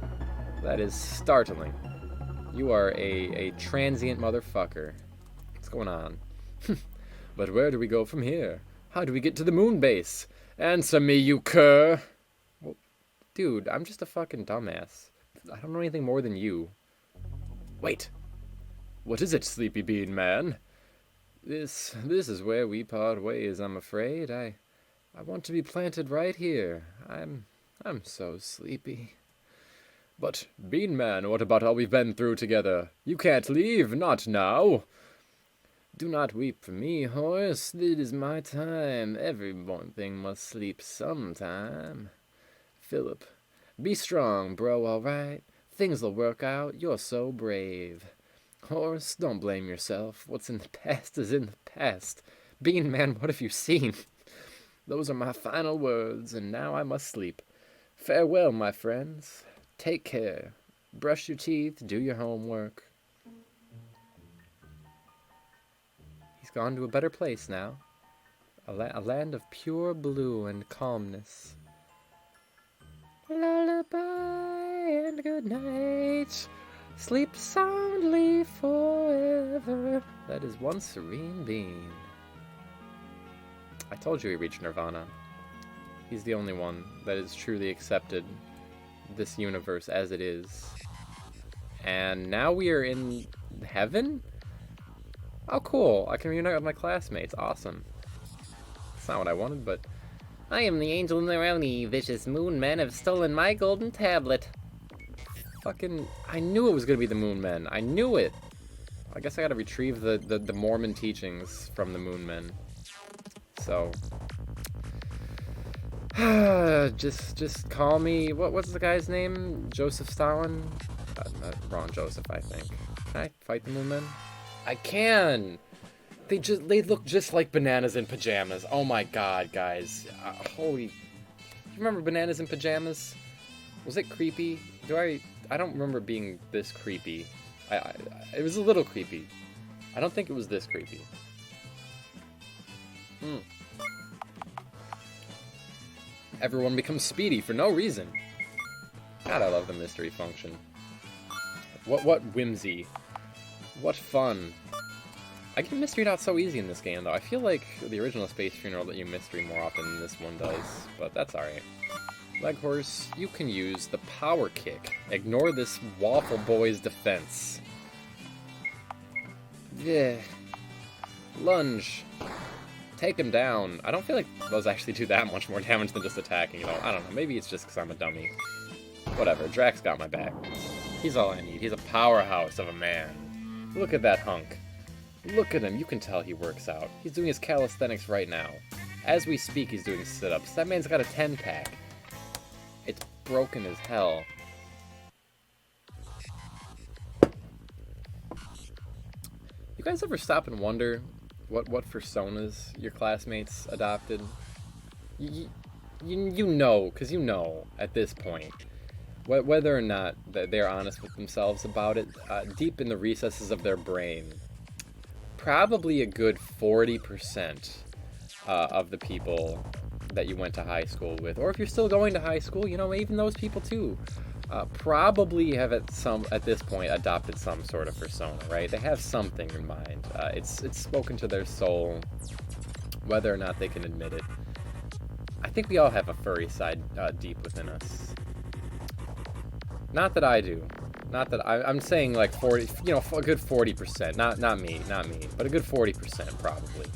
Speaker 3: startling. You are a transient motherfucker. What's going on? But where do we go from here? How do we get to the moon base? Answer me, you cur! Well, dude, I'm just a fucking dumbass. I don't know anything more than you. Wait. What is it, Sleepy Bean Man? This is where we part ways, I'm afraid. I want to be planted right here. I'm so sleepy. But, Bean Man, what about all we've been through together? You can't leave, not now. Do not weep for me, horse. It is my time. Every one thing must sleep sometime. Philip, be strong, bro, all right? Things'll work out. You're so brave. Horse, don't blame yourself. What's in the past is in the past. Bean Man, what have you seen? Those are my final words, and now I must sleep. Farewell, my friends. Take care. Brush your teeth. Do your homework. He's gone to a better place now. A land of pure blue and calmness. Lullaby and good night. Sleep soundly forever. That is one serene being. I told you he reached nirvana. He's the only one that has truly accepted this universe as it is. And now we are in heaven? Oh, cool. I can reunite with my classmates. Awesome. That's not what I wanted, but... I am the Angel Neroni. Vicious moon men have stolen my golden tablet. Fucking... I knew it was gonna be the moon men. I knew it. I guess I gotta retrieve the Mormon teachings from the moon men. So... just call me... What's the guy's name? Joseph Stalin? Wrong Joseph, I think. Can I fight the moon men? I can! They look just like bananas in pajamas. Oh my god, guys. Holy... You remember Bananas in Pajamas? Was it creepy? I don't remember it being this creepy. It was a little creepy. I don't think it was this creepy. Everyone becomes speedy for no reason. God, I love the mystery function. What whimsy. What fun. I get mysteryed out so easy in this game, though. I feel like the original Space Funeral let you mystery more often than this one does, but that's alright. Leghorse, you can use the power kick. Ignore this Waffle Boy's defense. Yeah. Lunge. Take him down. I don't feel like those actually do that much more damage than just attacking, you know. I don't know. Maybe it's just because I'm a dummy. Whatever. Drax got my back. He's all I need. He's a powerhouse of a man. Look at that hunk. Look at him. You can tell he works out. He's doing his calisthenics right now. As we speak, he's doing sit-ups. That man's got a 10-pack. It's broken as hell. You guys ever stop and wonder what personas your classmates adopted? You know, because you know at this point. Whether or not they're honest with themselves about it, deep in the recesses of their brain, probably a good 40% of the people that you went to high school with, or if you're still going to high school, you know, even those people too, probably have at this point adopted some sort of persona, right? They have something in mind. It's spoken to their soul, whether or not they can admit it. I think we all have a furry side deep within us. Not that I do. Not that I'm saying like 40, you know, a good 40%. Not me, but a good 40% probably.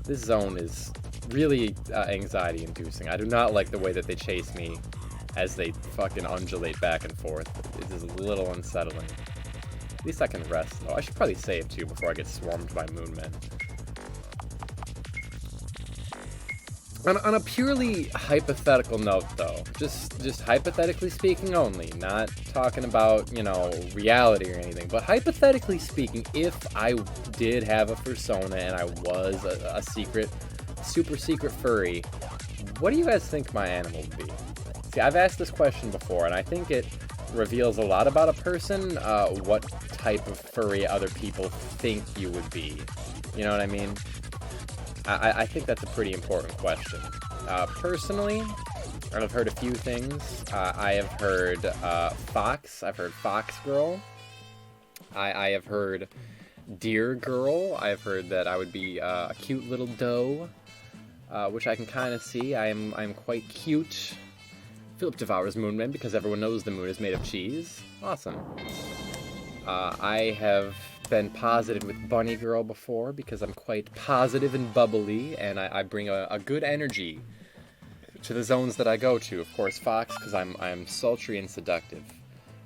Speaker 3: This zone is really anxiety-inducing. I do not like the way that they chase me
Speaker 1: as they fucking undulate back and forth. It is a little unsettling. At least I can rest, though. I should probably save, too, before I get swarmed by moonmen. On a purely hypothetical note, though, just hypothetically speaking only, not talking about, you know, reality or anything, but hypothetically speaking, if I did have a persona and I was a secret, super secret furry, what do you guys think my animal would be? See, I've asked this question before, and I think it reveals a lot about a person, what type of furry other people think you would be. You know what I mean? I think that's a pretty important question. Personally, I've heard a few things. I have heard fox. I've heard fox girl. I have heard deer girl. I've heard that I would be a cute little doe, which I can kind of see. I'm quite cute. Philip devours moonmen because everyone knows the moon is made of cheese. Awesome. I have been positive with Bunny Girl before because I'm quite positive and bubbly, and I bring a good energy to the zones that I go to. Of course, Fox, because I'm sultry and seductive,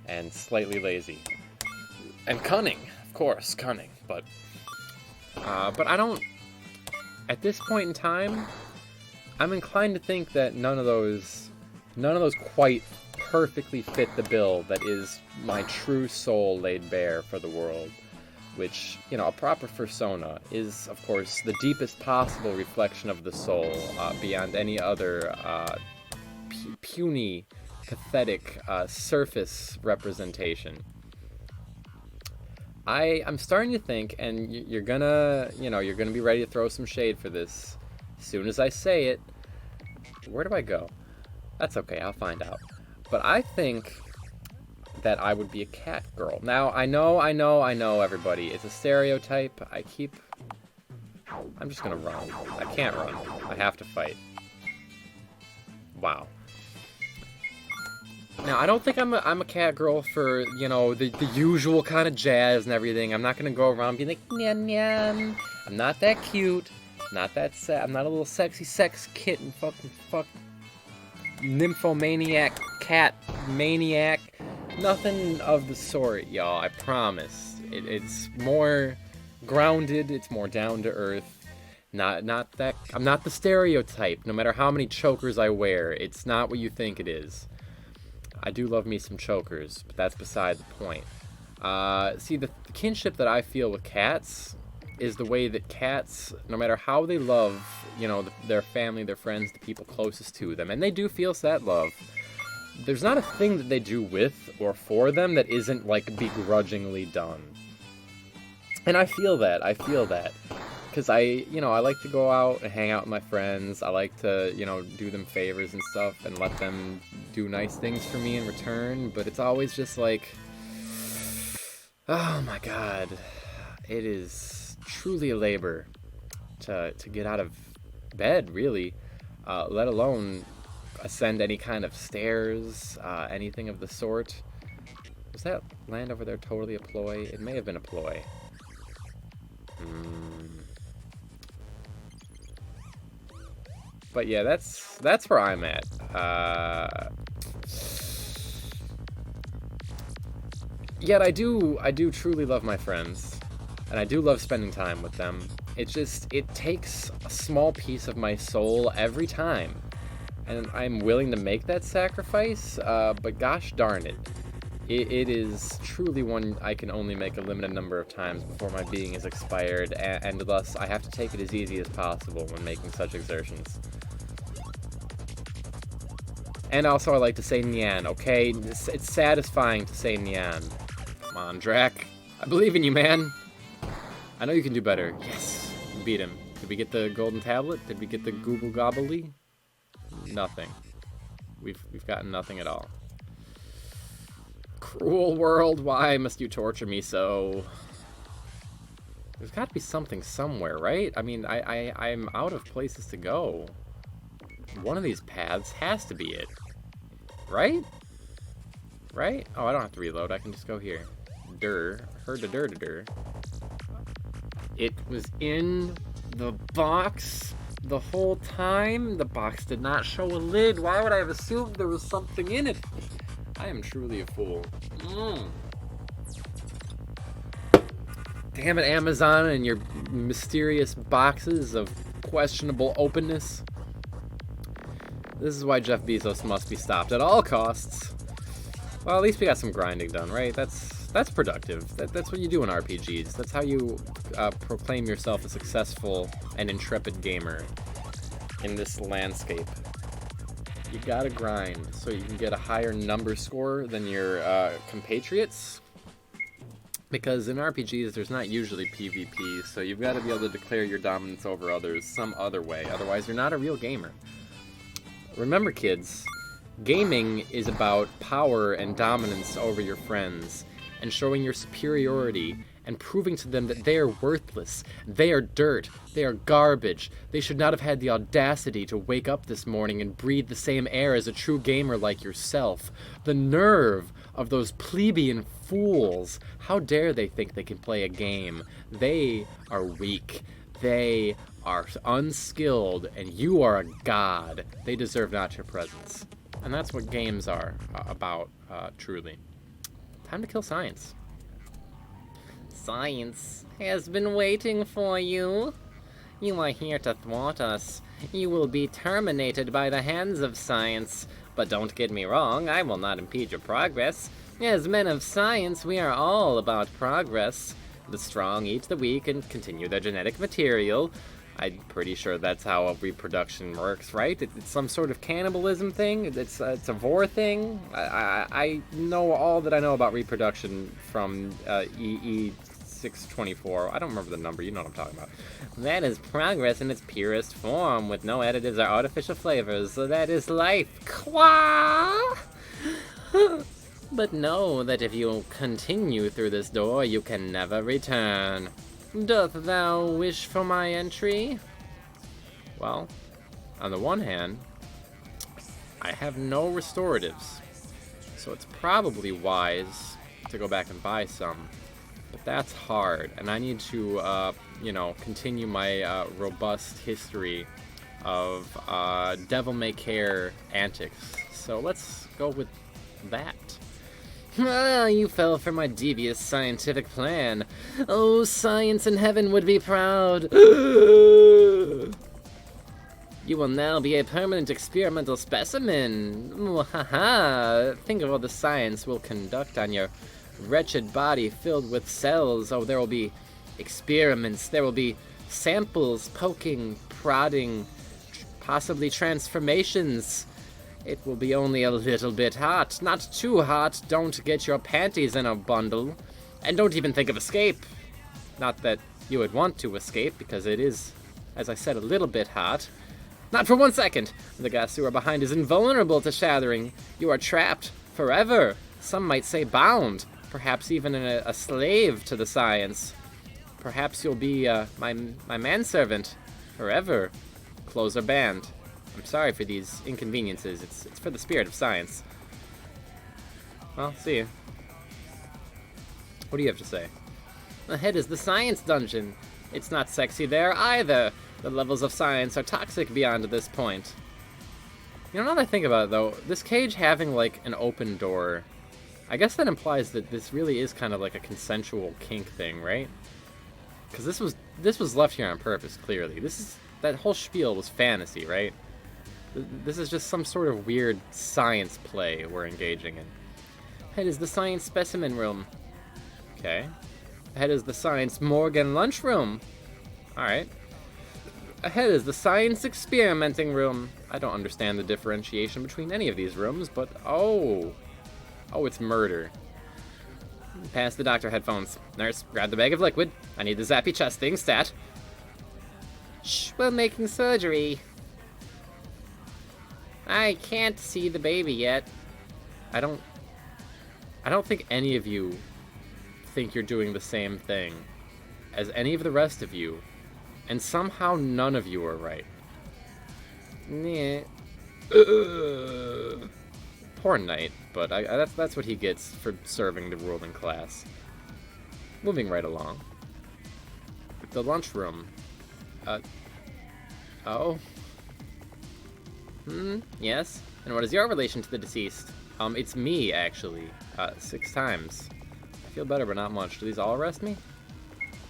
Speaker 1: and slightly lazy, and cunning. Of course, cunning. But I don't. At this point in time, I'm inclined to think that none of those quite perfectly fit the bill that is my true soul laid bare for the world. Which, you know, a proper persona is, of course, the deepest possible reflection of the soul, beyond any other puny, pathetic surface representation. I'm starting to think, and you're gonna be ready to throw some shade for this as soon as I say it. Where do I go? That's okay, I'll find out. But I think that I would be a cat girl. Now, I know, everybody. It's a stereotype. I'm just gonna run. I can't run. I have to fight. Wow. Now, I don't think I'm a cat girl for, you know, the usual kind of jazz and everything. I'm not gonna go around being like, nyan nyan. I'm not that cute. Not that sad. I'm not a little sexy sex kitten fuck nymphomaniac cat maniac. Nothing of the sort, y'all. I promise. It's more grounded. It's more down to earth. Not that. I'm not the stereotype. No matter how many chokers I wear, it's not what you think it is. I do love me some chokers, but that's beside the point. See, the kinship that I feel with cats is the way that cats, no matter how they love, you know, their family, their friends, the people closest to them, and they do feel that love. There's not a thing that they do with or for them that isn't, like, begrudgingly done. And I feel that. Because I like to go out and hang out with my friends. I like to, you know, do them favors and stuff and let them do nice things for me in return. But it's always just like, oh my god. It is truly a labor to get out of bed, really. Let alone ascend any kind of stairs, anything of the sort. Was that land over there totally a ploy? It may have been a ploy. But yeah, that's where I'm at. Yet I do truly love my friends, and I do love spending time with them. It takes a small piece of my soul every time. And I'm willing to make that sacrifice, but gosh darn it. It is truly one I can only make a limited number of times before my being is expired, and thus I have to take it as easy as possible when making such exertions. And also I like to say nyan, okay? It's satisfying to say nyan. Come on, Drac. I believe in you, man. I know you can do better. Yes, we beat him. Did we get the golden tablet? Did we get the Google Gobbly? Nothing. We've gotten nothing at all. Cruel world, why must you torture me so? There's got to be something somewhere, right? I mean, I'm out of places to go. One of these paths has to be it. Right? Right? Oh, I don't have to reload. I can just go here. Heard the dur. It was in the box. the whole time. The box did not show a lid. Why would I have assumed there was something in it? I am truly a fool. Damn it, Amazon and your mysterious boxes of questionable openness. This is why Jeff Bezos must be stopped at all costs. Well, at least we got some grinding done, right? That's productive. That's what you do in RPGs. That's how you proclaim yourself a successful and intrepid gamer in this landscape. You gotta grind so you can get a higher number score than your compatriots. Because in RPGs, there's not usually PvP, so you've got to be able to declare your dominance over others some other way. Otherwise, you're not a real gamer. Remember, kids, gaming is about power and dominance over your friends, and showing your superiority, and proving to them that they are worthless, they are dirt, they are garbage, they should not have had the audacity to wake up this morning and breathe the same air as a true gamer like yourself. The nerve of those plebeian fools! How dare they think they can play a game? They are weak. They are unskilled, and you are a god. They deserve not your presence. And that's what games are about, truly. Time to kill science. Science has been waiting for you. You are here to thwart us. You will be terminated by the hands of science. But don't get me wrong, I will not impede your progress. As men of science, we are all about progress. The strong eat the weak and continue their genetic material. I'm pretty sure that's how reproduction works, right? It's some sort of cannibalism thing. It's a vor thing. I know all that I know about reproduction from EE624. I don't remember the number. You know what I'm talking about. That is progress in its purest form, with no additives or artificial flavors. So that is life. Qua! But know that if you continue through this door, you can never return. Doth thou wish for my entry? Well, on the one hand, I have no restoratives, so it's probably wise to go back and buy some. But that's hard, and I need to, continue my robust history of devil-may-care antics. So let's go with that. Ah, you fell for my devious scientific plan. Oh, science in heaven would be proud. You will now be a permanent experimental specimen. Mwahaha. Think of all the science we'll conduct on your wretched body filled with cells. Oh, there will be experiments. There will be samples, poking, prodding, possibly transformations. It will be only a little bit hot. Not too hot. Don't get your panties in a bundle. And don't even think of escape. Not that you would want to escape, because it is, as I said, a little bit hot. Not for 1 second. The gas you are behind is invulnerable to shattering. You are trapped forever. Some might say bound. Perhaps even a slave to the science. Perhaps you'll be my manservant forever. Clothes are banned. I'm sorry for these inconveniences. It's for the spirit of science. Well, see you. What do you have to say? Ahead is the science dungeon. It's not sexy there either. The levels of science are toxic beyond this point. You know, now that I think about it, though, this cage having, like, an open door, I guess that implies that this really is kind of like a consensual kink thing, right? Because this was left here on purpose, clearly. That whole spiel was fantasy, right? This is just some sort of weird science play we're engaging in. Ahead is the science specimen room. Okay. Ahead is the science morgue and lunchroom. Alright. Ahead is the science experimenting room. I don't understand the differentiation between any of these rooms, but oh, it's murder. Pass the doctor headphones. Nurse, grab the bag of liquid. I need the zappy chest thing stat. Shh, we're making surgery. I can't see the baby yet. I don't think any of you think you're doing the same thing as any of the rest of you, and somehow none of you are right. Yeah. Poor Knight, but that's what he gets for serving the ruling class. Moving right along. The lunchroom.
Speaker 3: Oh? Yes? And what is your relation to the deceased? It's me, actually. 6 times. I feel better, but not much. Do these all arrest me?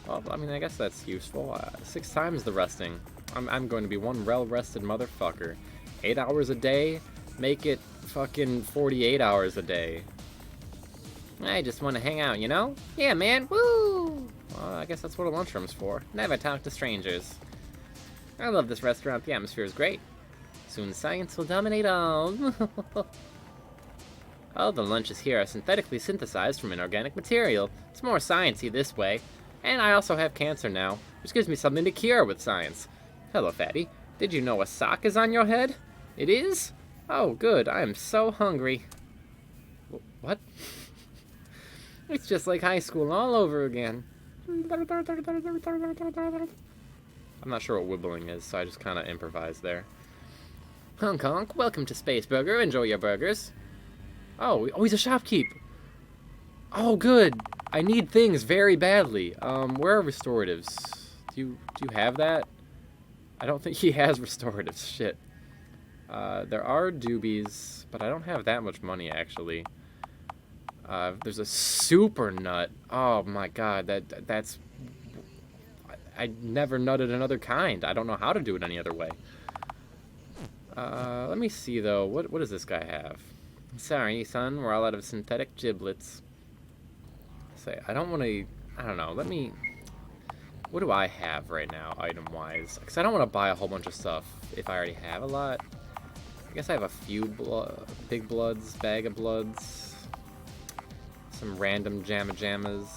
Speaker 3: Well, I mean, I guess that's useful. 6 times the resting. I'm going to be one well-rested motherfucker. 8 hours a day? Make it fucking 48 hours a day. I just want to hang out, you know? Yeah, man, woo! Well, I guess that's what a lunchroom's for. Never talk to strangers. I love this restaurant. The atmosphere is great. Soon science will dominate all. All the lunches here are synthetically synthesized from inorganic material. It's more sciencey this way. And I also have cancer now, which gives me something to cure with science. Hello, fatty. Did you know a sock is on your head? It is? Oh, good. I am so hungry. What? It's just like high school all over again. I'm not sure what wibbling is, so I just kind of improvised there. Honk honk, welcome to Space Burger. Enjoy your burgers. Oh, he's a shopkeep. Oh, good. I need things very badly. Where are restoratives? Do you have that? I don't think he has restoratives. Shit. There are doobies, but I don't have that much money, actually. There's a super nut. Oh my god, that's... I never nutted another kind. I don't know how to do it any other way. Let me see, though. What does this guy have? Sorry, son, we're all out of synthetic giblets. Say, I don't want to... I don't know, let me... What do I have right now, item-wise? Because I don't want to buy a whole bunch of stuff if I already have a lot. I guess I have a few big bloods, bag of bloods. Some random jammas.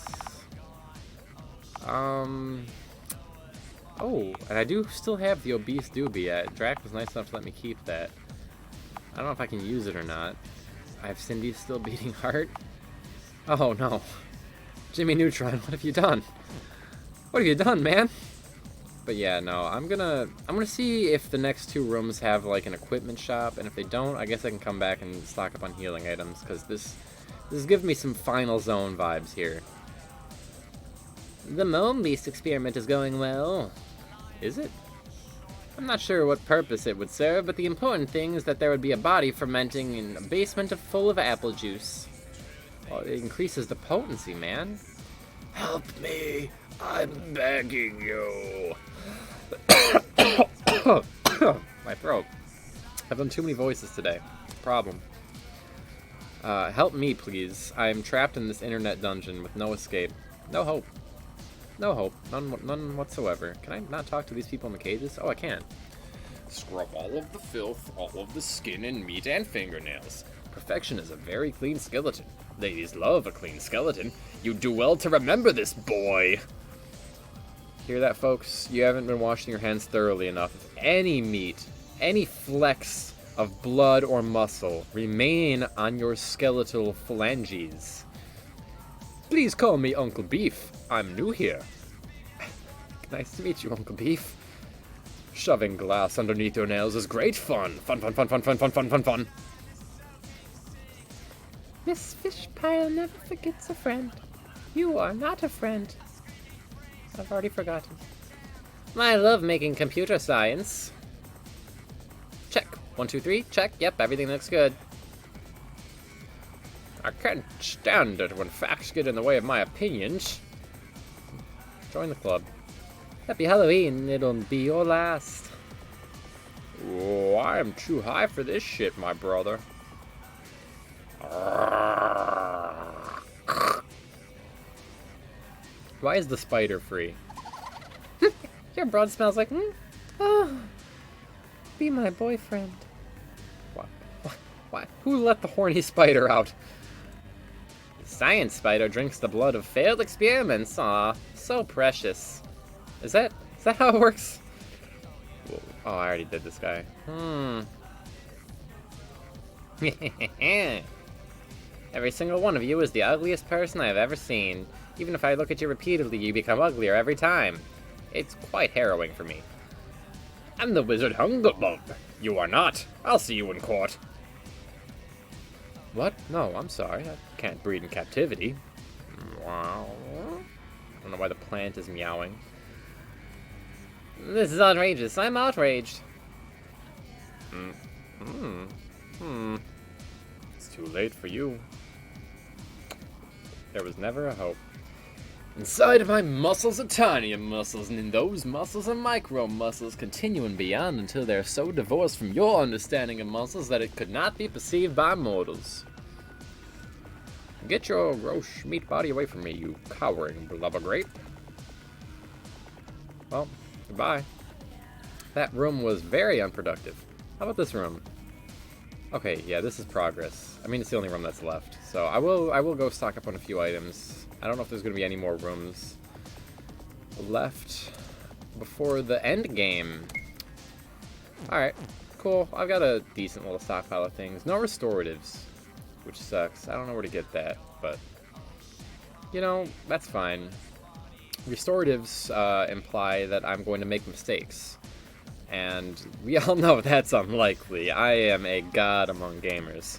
Speaker 3: Oh, and I do still have the obese doobie. Drac was nice enough to let me keep that. I don't know if I can use it or not. I have Cindy's still beating heart. Oh no. Jimmy Neutron, what have you done? What have you done, man? But yeah, no, I'm gonna see if the next 2 rooms have like an equipment shop, and if they don't, I guess I can come back and stock up on healing items, because this is giving me some Final Zone vibes here. The Mome Beast experiment is going well. Is it? I'm not sure what purpose it would serve, but the important thing is that there would be a body fermenting in a basement full of apple juice. Well, it increases the potency, man. Help me! I'm begging you. My throat. I've done too many voices today. Problem. Help me, please. I am trapped in this internet dungeon with no escape. No hope. No hope. None whatsoever. Can I not talk to these people in the cages? Oh, I can. Scrub all of the filth, all of the skin and meat and fingernails. Perfection is a very clean skeleton. Ladies love a clean skeleton. You do well to remember this, boy. Hear that, folks? You haven't been washing your hands thoroughly enough. If any meat, any flecks of blood or muscle remain on your skeletal phalanges, please call me Uncle Beef. I'm new here. Nice to meet you, Uncle Beef. Shoving glass underneath your nails is great fun. Fun. Miss Fishpile never forgets a friend. You are not a friend. I've already forgotten. I love making computer science. Check. 1, 2, 3. Check. Yep, everything looks good. I can't stand it when facts get in the way of my opinions. Join the club. Happy Halloween. It'll be your last. Oh, I am too high for this shit, my brother. Why is the spider free? Your broad smells like... Oh, be my boyfriend. What? Who let the horny spider out? The science spider drinks the blood of failed experiments. Aw, so precious. Is that how it works? Oh, I already did this guy. Every single one of you is the ugliest person I have ever seen. Even if I look at you repeatedly, you become uglier every time. It's quite harrowing for me. I'm the wizard Hungerbug. You are not. I'll see you in court. What? No, I'm sorry. I can't breed in captivity. Wow. I don't know why the plant is meowing. This is outrageous. I'm outraged.
Speaker 1: It's too late for you. There was never a hope.
Speaker 3: Inside of my muscles are tinier muscles, and in those muscles are micro muscles, continuing beyond until they're so divorced from your understanding of muscles that it could not be perceived by mortals. Get your gross meat body away from me, you cowering blubber grape. Well, goodbye. That room was very unproductive. How about this room? Okay, yeah, this is progress. I mean, it's the only room that's left. So I will go stock up on a few items. I don't know if there's going to be any more rooms left before the end game. Alright, cool. I've got a decent little stockpile of things. No restoratives, which sucks. I don't know where to get that, but, you know, that's fine. Restoratives imply that I'm going to make mistakes. And we all know that's unlikely. I am a god among gamers.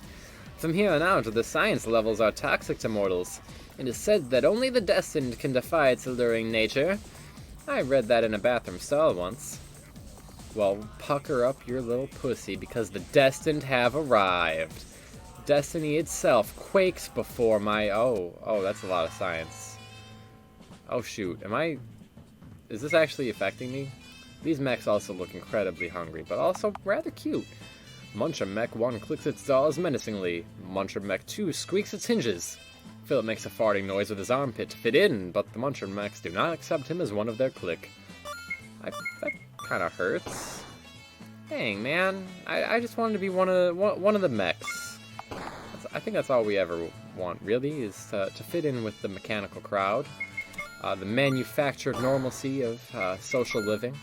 Speaker 3: From here on out, the science levels are toxic to mortals. It is said that only the destined can defy its alluring nature. I read that in a bathroom stall once. Well, pucker up your little pussy, because the destined have arrived. Destiny itself quakes before my... Oh, that's a lot of science. Oh shoot, is this actually affecting me? These mechs also look incredibly hungry, but also rather cute. Muncher Mech 1 clicks its jaws menacingly. Muncher Mech 2 squeaks its hinges. Philip makes a farting noise with his armpit to fit in, but the Muncher Mechs do not accept him as one of their clique. That kind of hurts. Dang, man. I just wanted to be one of the mechs. I think that's all we ever want, really, is to fit in with the mechanical crowd. The manufactured normalcy of social living.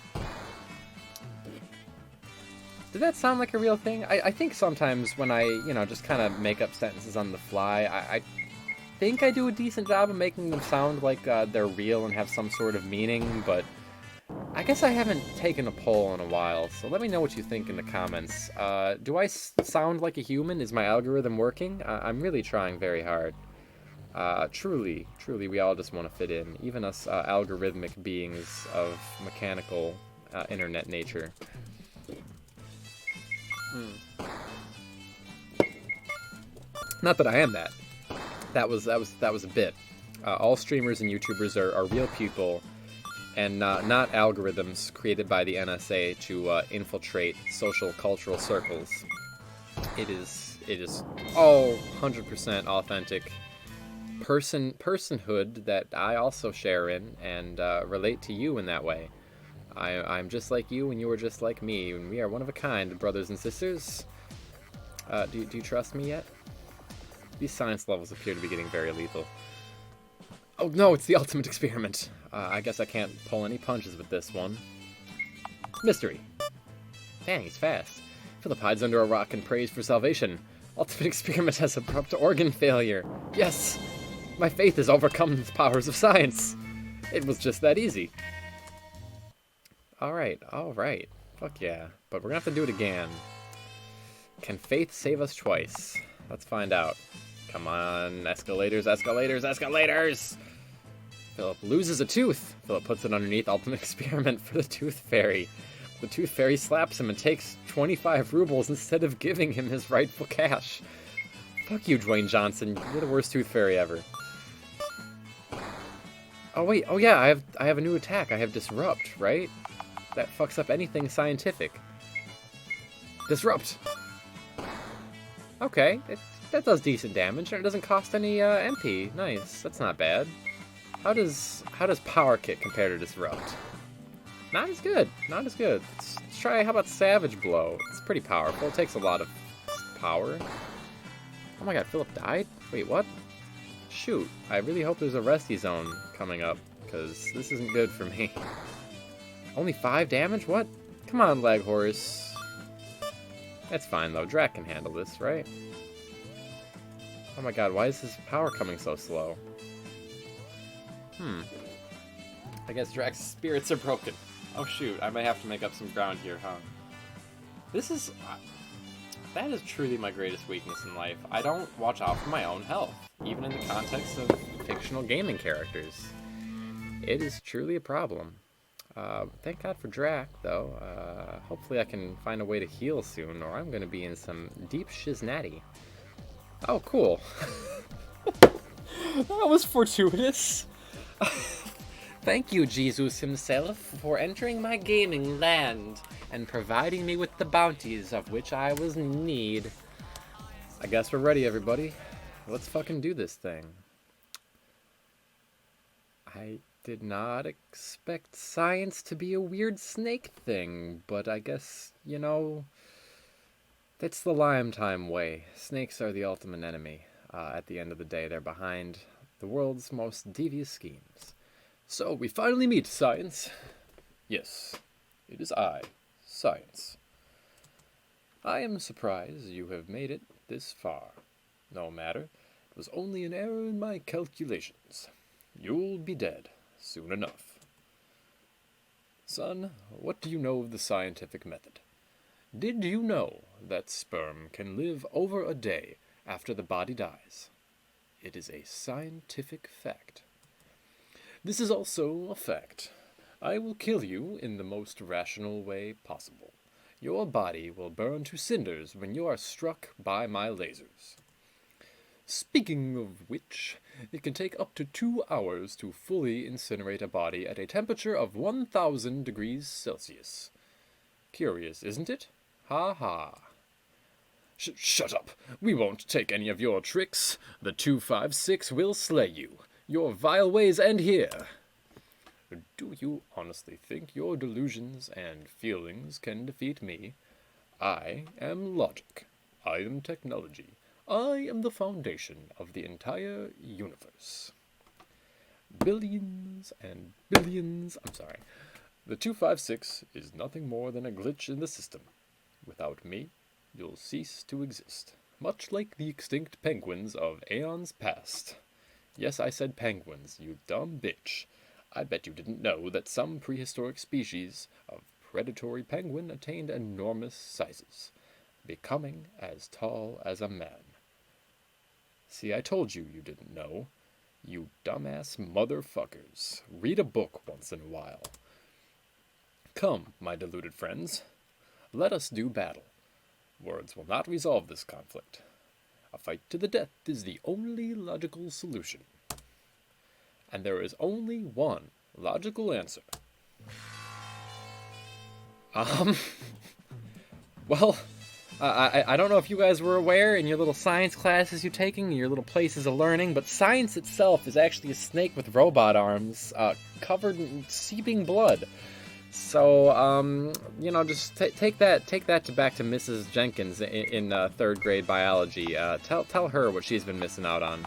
Speaker 3: Did that sound like a real thing? I think sometimes when I, just kind of make up sentences on the fly, I think I do a decent job of making them sound like they're real and have some sort of meaning, but I guess I haven't taken a poll in a while, so let me know what you think in the comments. Do I sound like a human? Is my algorithm working? I'm really trying very hard. Truly, we all just want to fit in, even us algorithmic beings of mechanical internet nature. Not that I am that. That was a bit. All streamers and YouTubers are real people, and not algorithms created by the NSA to infiltrate social cultural circles. It is all 100% authentic personhood that I also share in and relate to you in that way. I'm just like you, and you are just like me, and we are one of a kind, brothers and sisters. Do you trust me yet? These science levels appear to be getting very lethal. Oh no, it's the ultimate experiment. I guess I can't pull any punches with this one. Mystery. Dang, he's fast. Philip hides under a rock and prays for salvation. Ultimate experiment has abrupt organ failure. Yes! My faith has overcome the powers of science. It was just that easy. Alright. Fuck yeah. But we're gonna have to do it again. Can faith save us twice? Let's find out. Come on, escalators! Philip loses a tooth. Philip puts it underneath ultimate experiment for the tooth fairy. The tooth fairy slaps him and takes 25 rubles instead of giving him his rightful cash. Fuck you, Dwayne Johnson. You're the worst tooth fairy ever. Oh wait, oh yeah, I have a new attack. I have Disrupt, right? That fucks up anything scientific. Disrupt! Okay, that does decent damage, and it doesn't cost any MP. Nice, that's not bad. How does Power Kick compare to Disrupt? Not as good. Let's try, how about Savage Blow? It's pretty powerful. It takes a lot of power. Oh my god, Philip died? Wait, what? Shoot, I really hope there's a Resty Zone coming up, because this isn't good for me. Only 5 damage? What? Come on, Leghorse. That's fine, though. Drac can handle this, right? Oh my god, why is his power coming so slow? I guess Drac's spirits are broken. Oh shoot, I may have to make up some ground here, huh? This is... that is truly my greatest weakness in life. I don't watch out for my own health, even in the context of fictional gaming characters. It is truly a problem.
Speaker 1: Thank God for Drac, though. Hopefully I can find a way to heal soon, or I'm going to be in some deep shiznatty. Oh, cool. That was fortuitous. Thank you, Jesus himself, for entering my gaming land and providing me with the bounties of which I was in need. I guess we're ready, everybody. Let's fucking do this thing. I did not expect science to be a weird snake thing, but I guess, you know, it's the Lime Time way. Snakes are the ultimate enemy. At the end of the day, they're behind the world's most devious schemes. So, we finally meet, Science. Yes, it is I, Science. I am surprised you have made it this far. No matter, it was only an error in my calculations. You'll be dead soon enough. Son, what do you know of the scientific method? Did you know that sperm can live over a day after the body dies? It is a scientific fact. This is also a fact. I will kill you in the most rational way possible. Your body will burn to cinders when you are struck by my lasers. Speaking of which, it can take up to 2 hours to fully incinerate a body at a temperature of 1000 degrees Celsius. Curious, isn't it? Ha ha. Shut up. We won't take any of your tricks. The 256 will slay you. Your vile ways end here. Do you honestly think your delusions and feelings can defeat me? I am logic. I am technology. I am the foundation of the entire universe. Billions and billions... I'm sorry. The 256 is nothing more than a glitch in the system. Without me, you'll cease to exist. Much like the extinct penguins of aeons past. Yes, I said penguins, you dumb bitch. I bet you didn't know that some prehistoric species of predatory penguin attained enormous sizes, becoming as tall as a man. See, I told you you didn't know. You dumbass motherfuckers. Read a book once in a while. Come, my deluded friends. Let us do battle. Words will not resolve this conflict. A fight to the death is the only logical solution. And there is only one logical answer. Well, I don't know if you guys were aware in your little science classes you're taking, your little places of learning, but science itself is actually a snake with robot arms, covered in seeping blood. So, you know, just take that back to Mrs. Jenkins in 3rd grade biology. Tell her what she's been missing out on.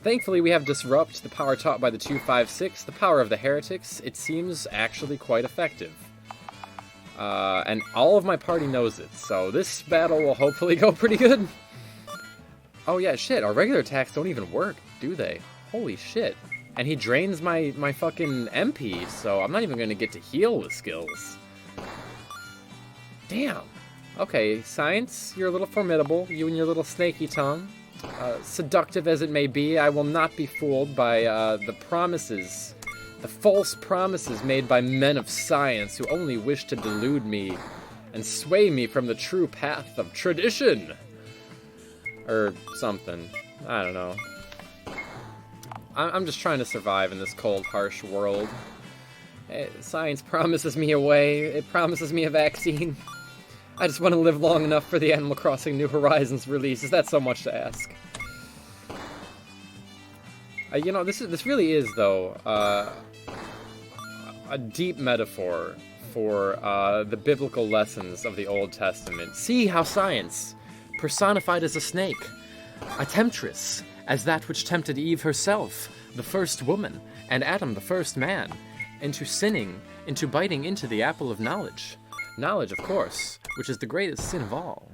Speaker 1: Thankfully, we have Disrupt, the power taught by the 256, the power of the heretics. It seems actually quite effective. And all of my party knows it, so this battle will hopefully go pretty good. Oh yeah, shit, our regular attacks don't even work, do they? Holy shit. And he drains my fucking MP, so I'm not even gonna get to heal with skills. Damn. Okay, Science, you're a little formidable, you and your little snaky tongue. Seductive as it may be, I will not be fooled by the promises, the false promises made by men of science who only wish to delude me and sway me from the true path of tradition. Or something. I don't know. I'm just trying to survive in this cold, harsh world. Science promises me a way. It promises me a vaccine. I just want to live long enough for the Animal Crossing New Horizons release. Is that so much to ask? You know, this really is, though, a deep metaphor for the biblical lessons of the Old Testament. See how science, personified as a snake, a temptress, as that which tempted Eve herself, the first woman, and Adam, the first man, into sinning, into biting into the apple of knowledge. Knowledge, of course, which is the greatest sin of all.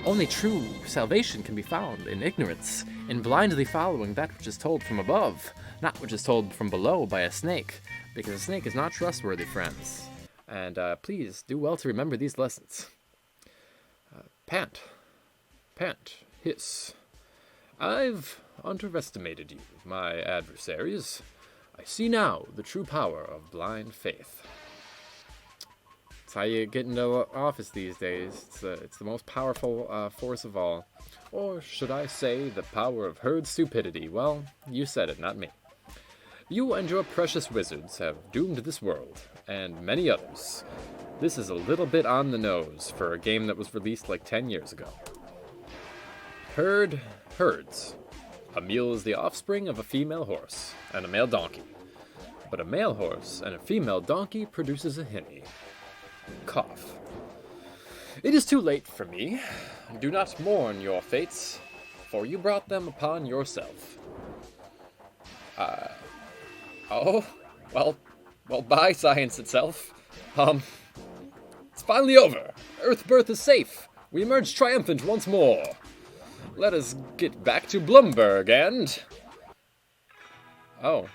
Speaker 1: Only true salvation can be found in ignorance, in blindly following that which is told from above, not which is told from below by a snake, because a snake is not trustworthy, friends. And please do well to remember these lessons. Pant. Pant. Hiss. I've underestimated you, my adversaries.
Speaker 3: I see now the true power of blind faith. It's how you get into office these days. It's the most powerful force of all. Or should I say, the power of herd stupidity? Well, you said it, not me. You and your precious wizards have doomed this world, and many others. This is a little bit on the nose for a game that was released like 10 years ago. Herds. A mule is the offspring of a female horse and a male donkey. But a male horse and a female donkey produces a hinny. Cough. It is too late for me. Do not mourn your fates, for you brought them upon yourself. Oh, well, bye, science itself. It's finally over. Earth birth is safe. We emerge triumphant once more. Let us get back to Bloomberg and... Oh.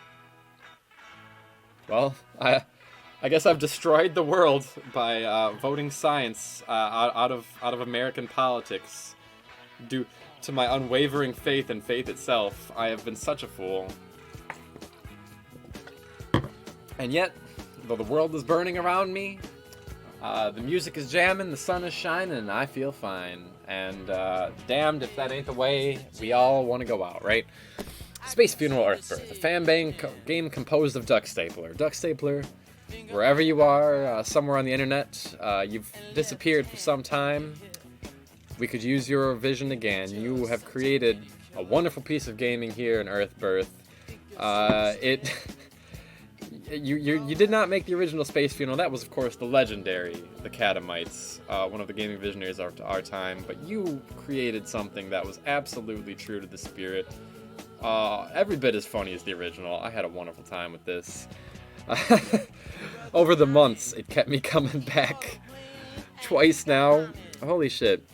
Speaker 3: Well, I guess I've destroyed the world by voting science out of American politics due to my unwavering faith in faith itself. I have been such a fool. And yet, though the world is burning around me, the music is jamming, the sun is shining, and I feel fine. And damned if that ain't the way we all want to go out, right? Space Funeral Earthbirth, a fan game composed of Duck Stapler. Duck Stapler, wherever you are, somewhere on the internet, you've disappeared for some time. We could use your vision again. You have created a wonderful piece of gaming here in Earthbirth. You did not make the original Space Funeral. That was, of course, the legendary, the Catamites, one of the gaming visionaries of our time. But you created something that was absolutely true to the spirit. Every bit as funny as the original. I had a wonderful time with this. Over the months, it kept me coming back twice now. Holy shit.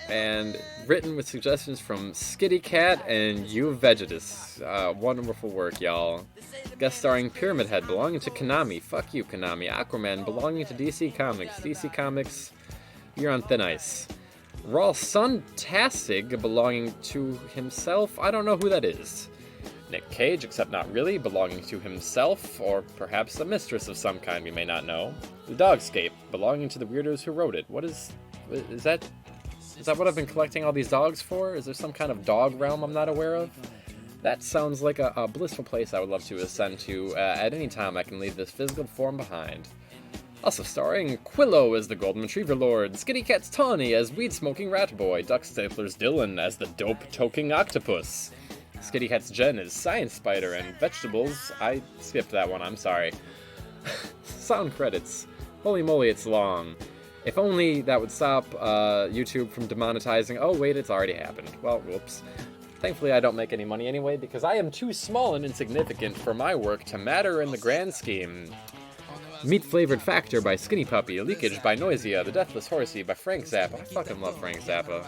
Speaker 3: And written with suggestions from Skitty Cat and You Vegetus. Wonderful work, y'all. Guest starring Pyramid Head, belonging to Konami. Fuck you, Konami. Aquaman, belonging to DC Comics. DC Comics, you're on thin ice. Raw Suntastic, belonging to himself. I don't know who that is. Nick Cage, except not really, belonging to himself, or perhaps a mistress of some kind we may not know. The Dogscape, belonging to the weirdos who wrote it. What is that? Is that what I've been collecting all these dogs for? Is there some kind of dog realm I'm not aware of? That sounds like a blissful place I would love to ascend to. At any time I can leave this physical form behind. Also starring Quillo as the Golden Retriever Lord, Skitty Cat's Tawny as weed-smoking rat boy, Duck Stapler's Dylan as the dope-toking octopus, Skitty Cat's Jen as Science Spider, and Vegetables, I skipped that one, I'm sorry. Sound credits. Holy moly, it's long. If only that would stop YouTube from demonetizing. Oh wait, it's already happened. Well, whoops. Thankfully I don't make any money anyway, because I am too small and insignificant for my work to matter in the grand scheme. Meat Flavored Factor by Skinny Puppy, Leakage by Noisia, The Deathless Horsey by Frank Zappa. I fucking love Frank Zappa.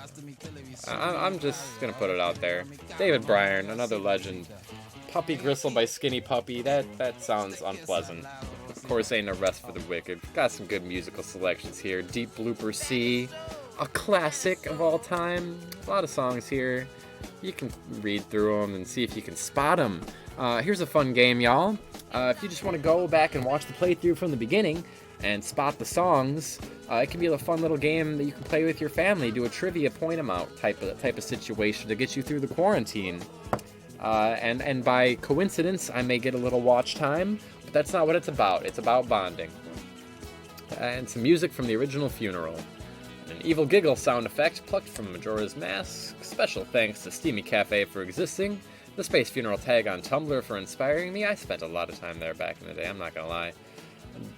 Speaker 3: I'm just gonna put it out there. David Bryan, another legend. Puppy Gristle by Skinny Puppy, that sounds unpleasant. Of course, ain't no rest for the wicked. Got some good musical selections here. Deep Blooper Sea, a classic of all time. A lot of songs here. You can read through them and see if you can spot them. Here's a fun game, y'all. If you just want to go back and watch the playthrough from the beginning and spot the songs, it can be a fun little game that you can play with your family. Do a trivia point 'em out type of situation to get you through the quarantine. And by coincidence, I may get a little watch time, but that's not what it's about. It's about bonding. And some music from the original Funeral. An evil giggle sound effect plucked from Majora's Mask. Special thanks to Steamy Cafe for existing. The Space Funeral tag on Tumblr for inspiring me. I spent a lot of time there back in the day, I'm not gonna lie.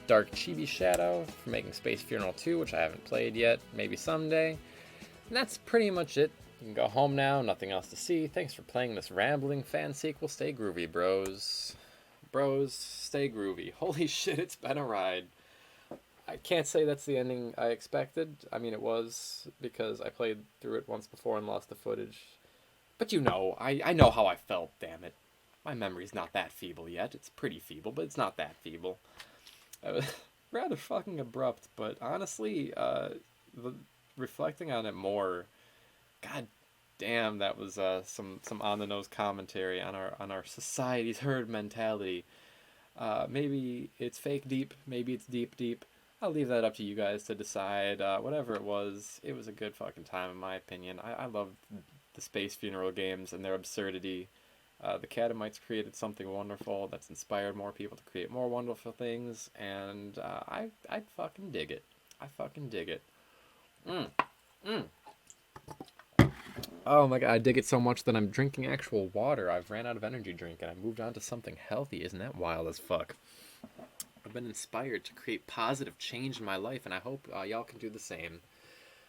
Speaker 3: Dark Chibi Shadow for making Space Funeral 2, which I haven't played yet. Maybe someday. And that's pretty much it. You can go home now, nothing else to see. Thanks for playing this rambling fan sequel. Stay groovy, bros. Bros, stay groovy. Holy shit, it's been a ride. I can't say that's the ending I expected. I mean, it was, because I played through it once before and lost the footage. But you know, I know how I felt, damn it. My memory's not that feeble yet. It's pretty feeble, but it's not that feeble. Rather fucking abrupt, but honestly, reflecting on it more, God
Speaker 1: Damn, that was some on the nose commentary on our society's herd mentality. Maybe it's fake deep, maybe it's deep deep. I'll leave that up to you guys to decide. Whatever it was a good fucking time in my opinion. I love the space funeral games and their absurdity. The Catamites created something wonderful that's inspired more people to create more wonderful things, and I fucking dig it. I fucking dig it. Mm. Mm. Oh my god, I dig it so much that I'm drinking actual water. I've ran out of energy drink and I moved on to something healthy. Isn't that wild as fuck? I've been inspired to create positive change in my life, and I hope y'all can do the same.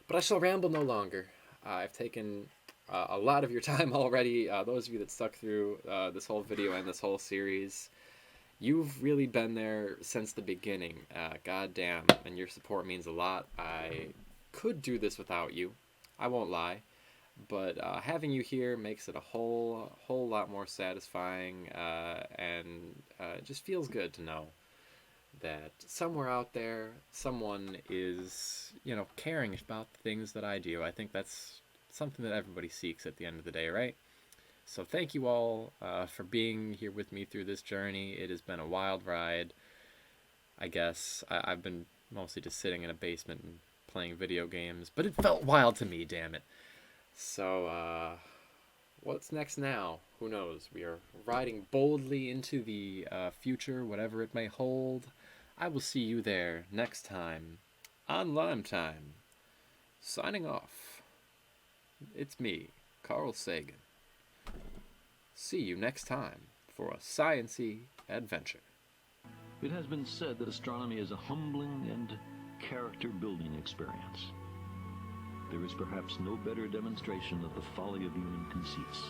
Speaker 1: But I shall ramble no longer. I've taken a lot of your time already. Those of you that stuck through this whole video and this whole series, you've really been there since the beginning. God damn, and your support means a lot. I could do this without you. I won't lie. But having you here makes it a whole lot more satisfying, and it just feels good to know that somewhere out there, someone is, caring about the things that I do. I think that's something that everybody seeks at the end of the day, right? So thank you all for being here with me through this journey. It has been a wild ride. I guess I've been mostly just sitting in a basement and playing video games, but it felt wild to me, damn it. So, what's next now? Who knows? We are riding boldly into the future, whatever it may hold. I will see you there next time on Lime Time. Signing off. It's me, Carl Sagan. See you next time for a science-y adventure.
Speaker 4: It has been said that astronomy is a humbling and character-building experience. There is perhaps no better demonstration of the folly of human conceits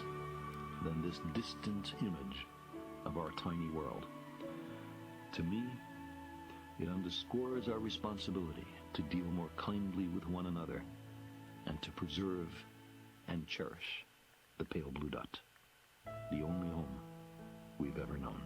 Speaker 4: than this distant image of our tiny world. To me, it underscores our responsibility to deal more kindly with one another and to preserve and cherish the pale blue dot, the only home we've ever known.